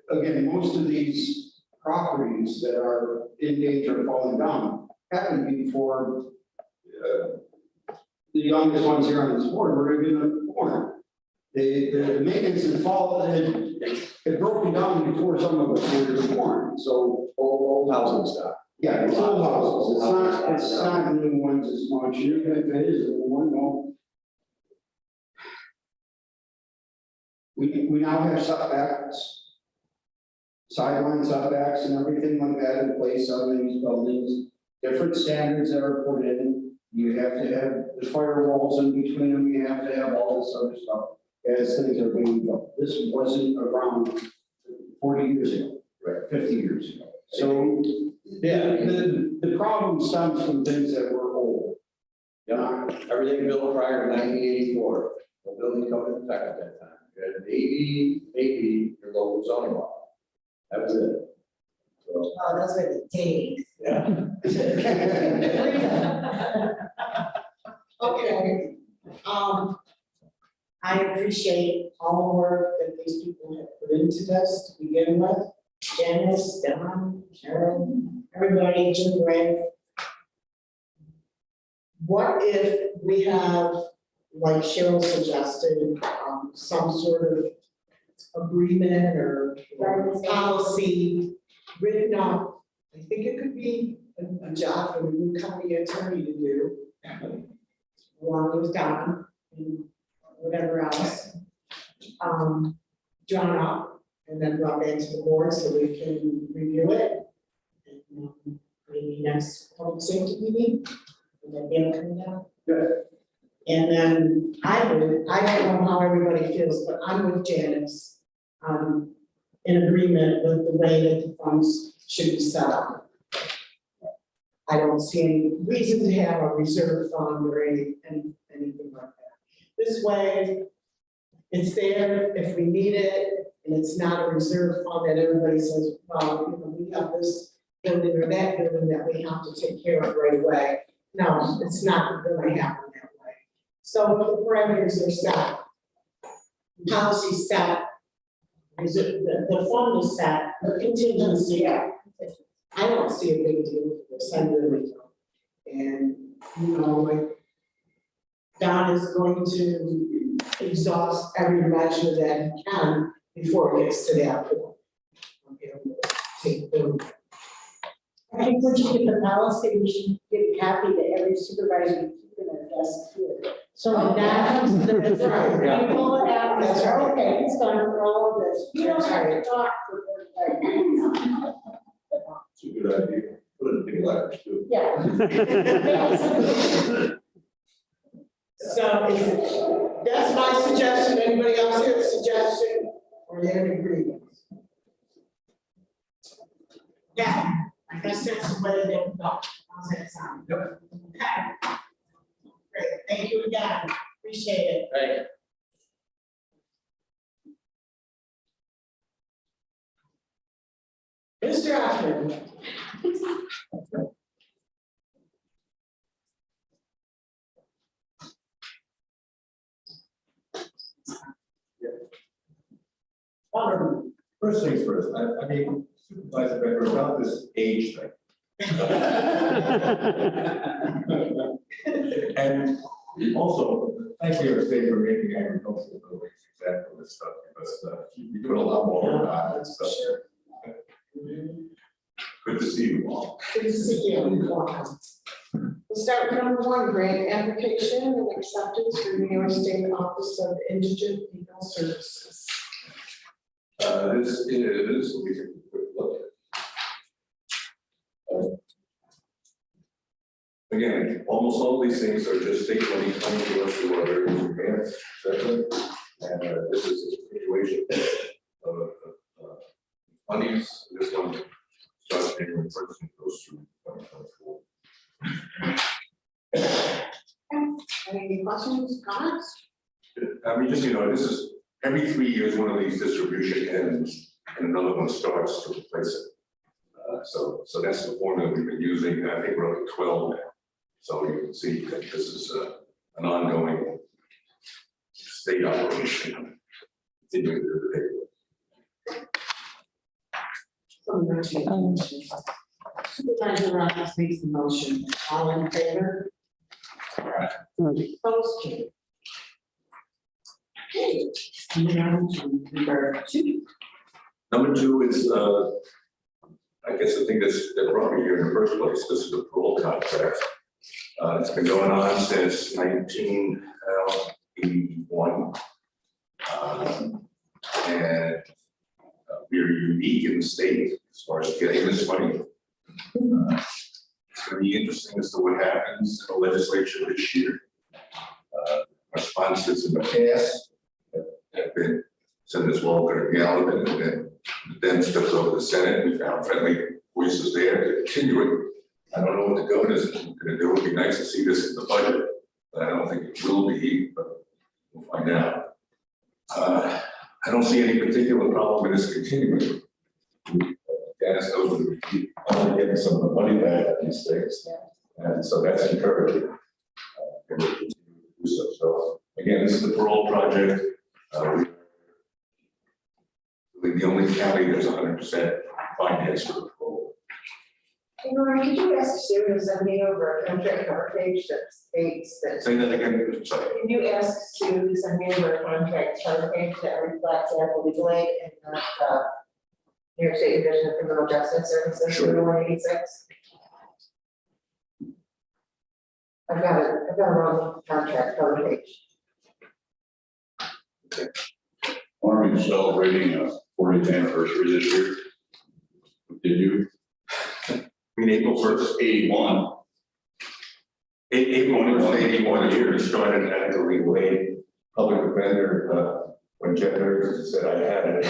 H: again, most of these properties that are in danger of falling down happened before the youngest ones here on this board were even born. The maintenance and fall had broken down before some of us were born.
F: So old housing stock.
H: Yeah, it's old houses, it's not new ones as much, even if it is a new one, no. We now have setbacks, sideline setbacks and everything like that in place on these buildings. Different standards that are put in, you have to have the firewalls in between them, you have to have all this other stuff as things are being built. This wasn't around 40 years ago, right, 50 years ago. So, yeah, the problem stems from things that were old.
F: Yeah, everything built prior to 1984, the building code in effect at that time. You had maybe your local zoning law. That was it. So,
B: Oh, those are the days.
F: yeah.
A: Okay, I appreciate all the work that these people have put into this to begin with. Janice, Don, Sharon, everybody, Jim Gray. What if we have, like Cheryl suggested, some sort of agreement or policy written up? I think it could be a job for the new county attorney to do. Along with Don and whatever else. Drawn up and then brought back to the board so we can review it. And maybe next public safety meeting, and then they'll come down.
F: Good.
A: And then I don't know how everybody feels, but I'm with Janice. In agreement with the way that the funds should be set up. I don't see any reason to have a reserve fund or anything like that. This way, it's there if we need it, and it's not a reserve fund that everybody says, well, you know, we have this building or that building that we have to take care of right away. No, it's not going to happen that way. So the parameters are set, policy set, the fund is set, the contingency. I don't see a big deal with this, I really don't. And, you know, like, Don is going to exhaust every measure that he can before it gets to that point.
N: I think once you get the policy, we should get a copy to every supervisor to keep in their desk here. So when that comes to the business,
F: Yeah.
N: we pull it out and
A: That's
N: say,
A: right.
N: okay, he's gone for all of this. You don't have to talk for 45 minutes.
M: It's a good idea. Put it in big letters too.
N: Yeah.
A: So that's my suggestion. Anybody else have a suggestion or they in agreement? Yeah, I guess that's the way they go. How's that sound?
F: Yep.
A: Okay. Great, thank you again. Appreciate it.
F: Right.
A: Mr. Ashman.
F: First things first, I mean, Supervisor Becker, about this age thing. And also, thank you, State, for making agricultural buildings example of this stuff, because you're doing a lot more about it, so. Good to see you all.
A: Good to see you. We'll start with number 1, grant application and acceptance for New York State Office of Indigent People Services.
M: This is, we can quick look at. Again, almost all these things are just state money coming to us through our various grants, etc. And this is a situation of monies. This one starts January 1st and goes through 2024.
A: Any questions, comments?
M: I mean, just, you know, this is every 3 years, one of these distribution ends and another one starts to replace it. So that's the formula we've been using. I think we're up to 12 now. So you can see that this is an ongoing state operation. Continuing to do the paperwork.
A: Supervisor Roberts makes the motion. All in favor? Opposed? Okay. Moving on to number 2.
M: Number 2 is I guess the thing that brought me here in the first place, this is a parole contract. It's been going on since 1981. And we're unique in the state as far as getting this money. It's going to be interesting as to what happens in the legislature this year. Responses in the past have been Senators Walker and Gallup, and then steps over the Senate. We found friendly voices there to continue it. I don't know what the governor's going to do. It'd be nice to see this in the budget, but I don't think it will be, but we'll find out. I don't see any particular problem in this continuing. Dennis knows we're only getting some of the money back at these things, and so that's encouraging. And we'll continue to do so. So again, this is the parole project. We're the only county that's 100% financed for the parole.
B: Hey, Lauren, could you ask Sue to send me over a contract cover page that states that?
M: Say that again, sorry.
B: Can you ask Sue to send me over a contract cover page that reflects that legal aid and not, New York State Division of Criminal Justice Services,
M: Sure.
B: 186? I've got a wrong contract cover page.
M: Are we celebrating a 40th anniversary this year? Did you? I mean, April 1st, 81. April 1st, 81 years, started at the legal aid public defender, when Jeff Harris said I had it.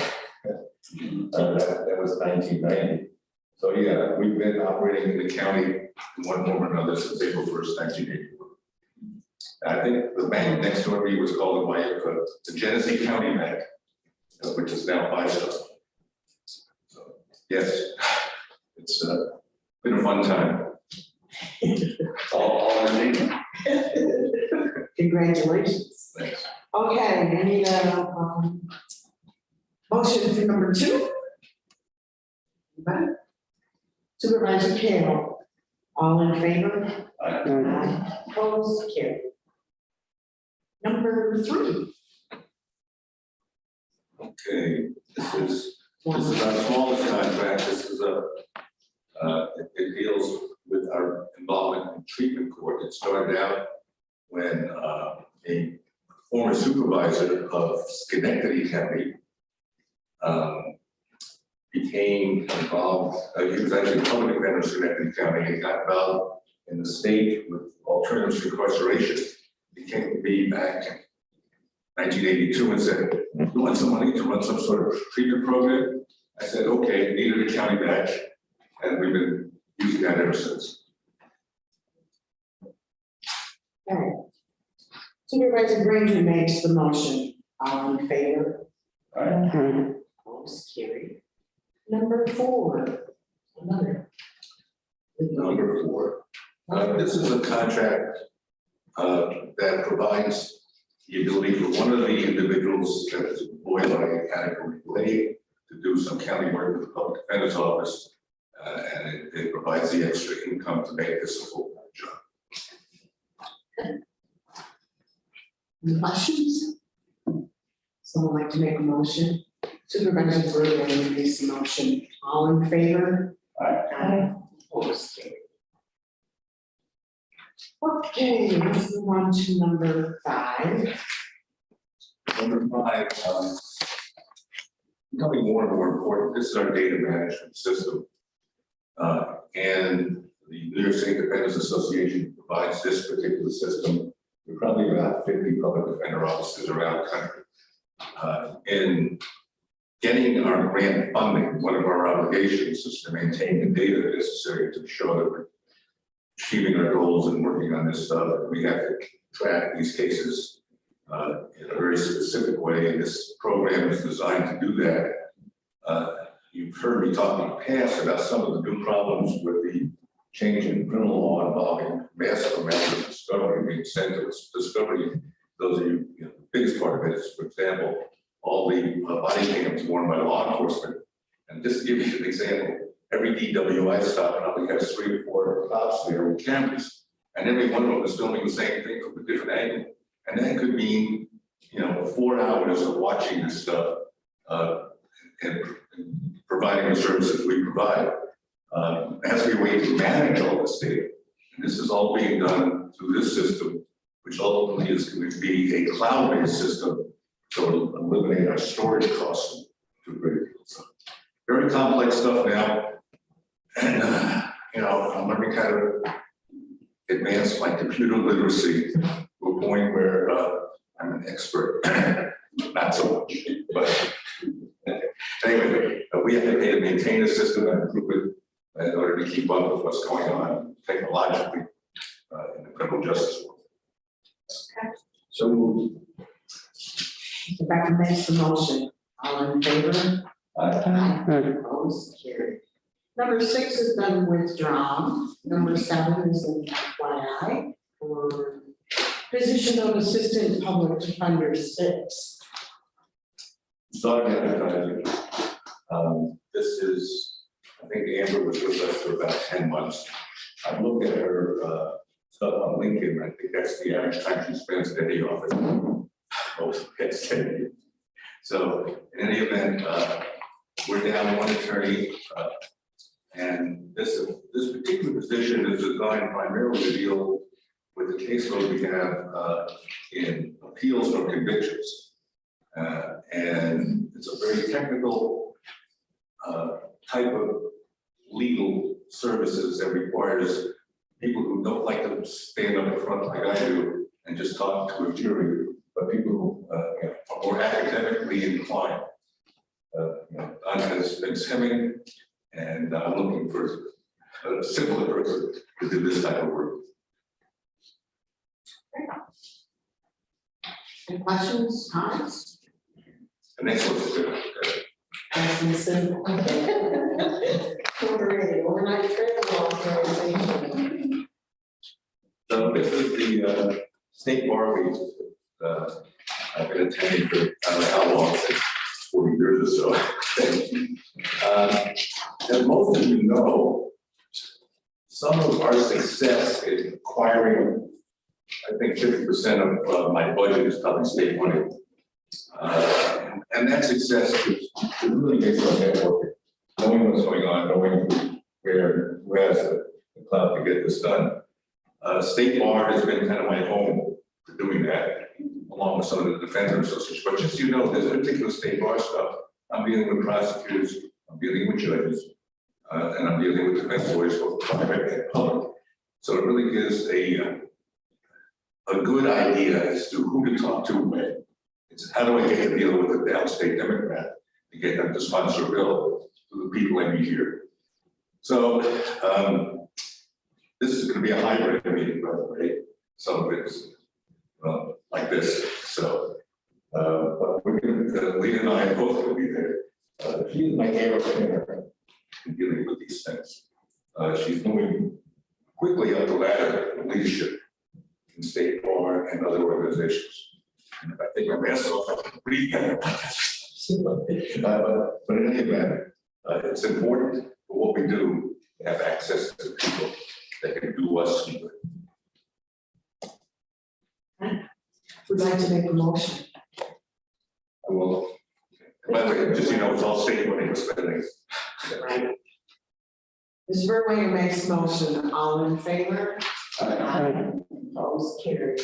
M: That was 1990. So yeah, we've been operating in the county in one form or another since April 1st, 1981. I think the bank next door to me was called the Genesee County Bank, which is now Bystone. So yes, it's been a fun time. All our name.
B: Congratulations.
M: Thanks.
B: Okay, I need a motion for number 2. Right. Supervisor Kale, all in favor? Aye. Opposed, carried. Number 3.
M: Okay, this is our smallest contract. This is it deals with our involvement in treatment court. It started out when a former supervisor of Schenectady County became involved. He was actually a public defender of Schenectady County. He got involved in the state with alternatives to incarceration. He came to me back in 1982 and said, "You want some money to run some sort of treatment program?" I said, "Okay," needed a county badge, and we've been using that ever since.
B: Okay. Supervisor Granger makes the motion. All in favor? Opposed, carried. Number 4.
M: Number 4. This is a contract that provides the ability for one of the individuals that is employed by a category lady to do some county work with the public defender's office, and it provides the extra income to make this a full-time job.
B: Any questions? Someone like to make a motion? Supervisor Brewer makes the motion. All in favor? Aye. Opposed, carried. Okay, let's move on to number 5.
M: Number 5, becoming more and more important. This is our data management system. And the New York State Defenders Association provides this particular system. We're probably about 50 public defender offices around the country. In getting our grant funding, one of our obligations is to maintain the data necessary to show that we're achieving our goals and working on this stuff. We have to track these cases in a very specific way, and this program is designed to do that. You've heard me talk in the past about some of the new problems with the change in criminal law involving massive amounts of discovery being sent to us. Discovery, those of you, the biggest part of it is, for example, all the body cams worn by law enforcement. And just to give you an example, every DWI stop, and we have 3 or 4 cops there with cameras, and every one of them is filming the same thing from a different angle. And that could mean, 4 hours of watching this stuff and providing the services we provide. As we wait to manage all this data, and this is all being done through this system, which ultimately is going to be a cloud-based system, so it'll eliminate our storage costs to a great deal. So very complex stuff now, and I'm learning how to advance my computer literacy to a point where I'm an expert. Not so much, but anyway, we have to pay to maintain the system and improve it in order to keep up with what's going on technologically in the criminal justice world.
F: So
B: Rebecca makes the motion. All in favor?
C: Aye.
B: Opposed? Carried. Number 6 has been withdrawn. Number 7 is an FYI for position of Assistant Public Defender 6.
M: Started advertising. This is, I think Amber was with us for about 10 months. I've looked at her stuff on LinkedIn, and I think that's the average time she spends in any office. Most it's 10 years. So in any event, we're down one attorney, and this particular position is designed primarily to deal with the caseload we have in appeals from convictions. And it's a very technical type of legal services that requires people who don't like to stand up in front like I do and just talk to a jury, but people who are more academically inclined. Don has been stemming, and I'm looking for a similar person to do this type of work.
B: Any questions, comments?
M: The next one's good.
B: Overnight travel authorization.
M: So this is the state bar we I've been attending for I don't know how long, since 40 years or so. As most of you know, some of our success in acquiring, I think 50% of my budget is probably state money. And that success is really based on networking, knowing what's going on, knowing who has the clout to get this done. State Bar has been kind of my home for doing that, along with some of the defender associations. But just so you know, this particular State Bar stuff, I'm dealing with prosecutors, I'm dealing with judges, and I'm dealing with defense lawyers, both private and public. So it really gives a good idea as to who to talk to when. It's how do I get to deal with a downstate Democrat to get them to sponsor a bill to the people I meet here. So this is going to be a hybrid meeting, by the way. Some of it's like this. So, but we're going to, Lee and I both will be there. She's my hero in dealing with these things. She's moving quickly up the ladder of leadership in State Bar and other organizations. And if I take my mask off, I can breathe better. But in any event, it's important for what we do to have access to people that can do us good.
B: Would like to make a motion.
M: I will. By the way, just so you know, it's all state money we're spending.
B: Right. Ms. Verway makes motion. All in favor? Opposed? Carried.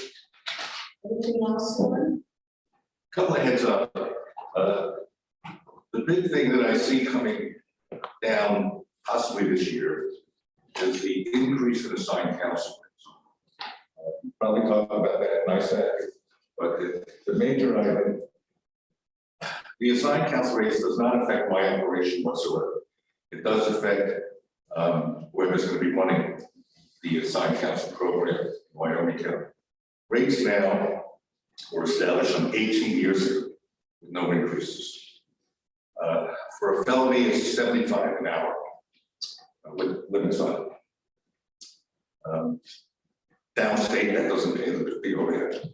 B: Anything else, Lauren?
M: Couple of heads up. The big thing that I see coming down possibly this year is the increase in assigned counsel. Probably talk about that in ISAC, but the major item, the assigned counsel rates does not affect my operation whatsoever. It does affect whoever's going to be running the assigned counsel program in Wyoming County. Rates now were established some 18 years ago with no increases. For a felony, it's 75 an hour with limits on it. Downstate, that doesn't pay the overhead.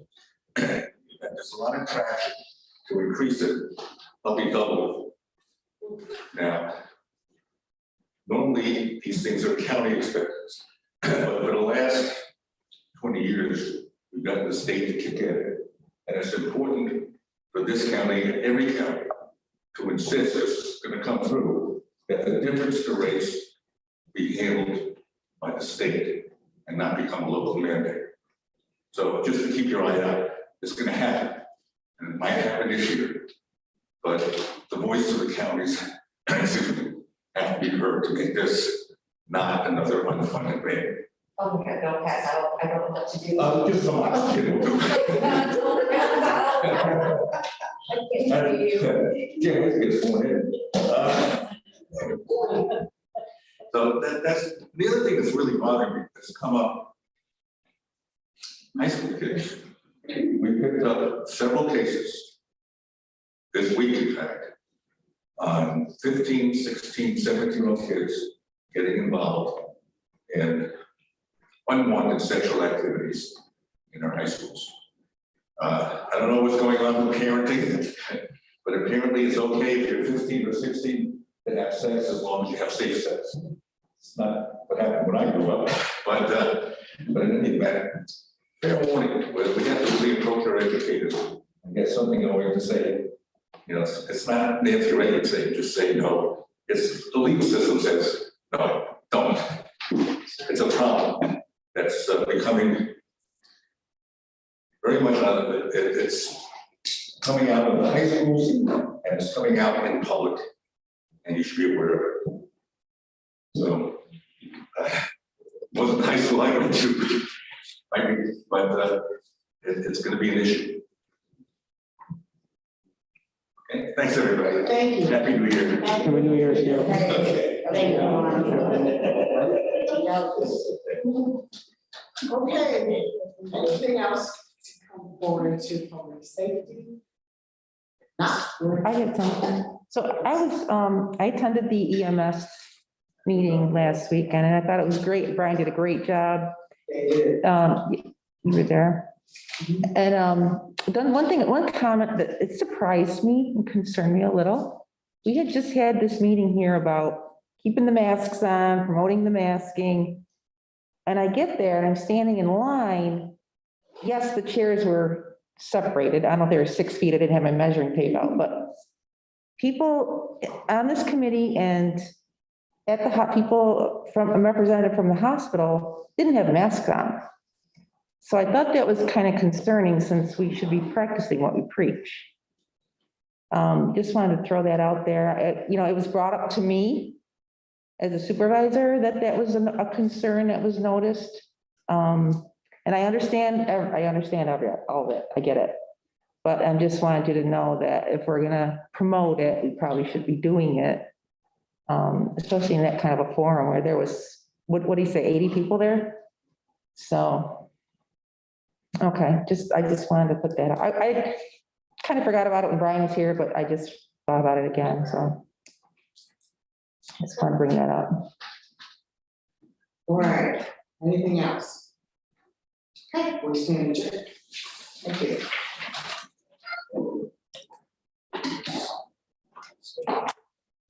M: There's a lot of traction to increase it. I'll be double. Now, normally these things are county expenses, but for the last 20 years, we've gotten the state to kick in. And it's important for this county and every county to insist, this is going to come through, that the difference to rates be handled by the state and not become a local mandate. So just to keep your eye out, it's gonna happen, and it might happen this year. But the voice of the counties, excuse me, have to be heard to make this not another unfunded mandate.
D: Oh, my God, no, Pat, I don't know what to do.
M: Just so much.
D: I can't hear you.
M: Yeah, let's get sworn in. So that's, the other thing that's really bothering me, that's come up. High school kids, we picked up several cases this week, in fact, on 15, 16, 17-year-old kids getting involved in unwanted sexual activities in our high schools. I don't know what's going on with parenting, but apparently it's okay if you're 15 or 16 to have sex as long as you have safe sex. It's not what happened when I grew up, but in any event, fair warning, we have to approach our educators and get something going to say, you know, it's not Nancy Reagan saying, just say no. It's the legal system says, no, don't. It's a problem that's becoming very much out of it. It's coming out of the high schools and it's coming out in public, and you should be aware of it. So, wasn't high school I went to, but it's going to be an issue. Okay, thanks everybody.
A: Thank you.
M: Happy New Year.
C: Happy New Year, Steve.
M: Okay.
A: Thank you.
B: Okay, anything else to come forward to public safety? Not.
G: I had something. So I attended the EMS meeting last weekend and I thought it was great. Brian did a great job.
B: They did.
G: You were there. And one comment that it surprised me and concerned me a little. We had just had this meeting here about keeping the masks on, promoting the masking. And I get there and I'm standing in line. Yes, the chairs were separated. I don't know if they were 6 feet. I didn't have my measuring tape out, but people on this committee and at the people from a representative from the hospital didn't have masks on. So I thought that was kind of concerning since we should be practicing what we preach. Just wanted to throw that out there. It was brought up to me as a supervisor that was a concern that was noticed. And I understand all of it. I get it. But I just wanted you to know that if we're gonna promote it, we probably should be doing it. Especially in that kind of a forum where there was, what do you say, 80 people there? So, okay, I just wanted to put that out. I kind of forgot about it when Brian was here, but I just thought about it again, so. Just want to bring that up.
B: All right, anything else? Okay, we're standing adjourned.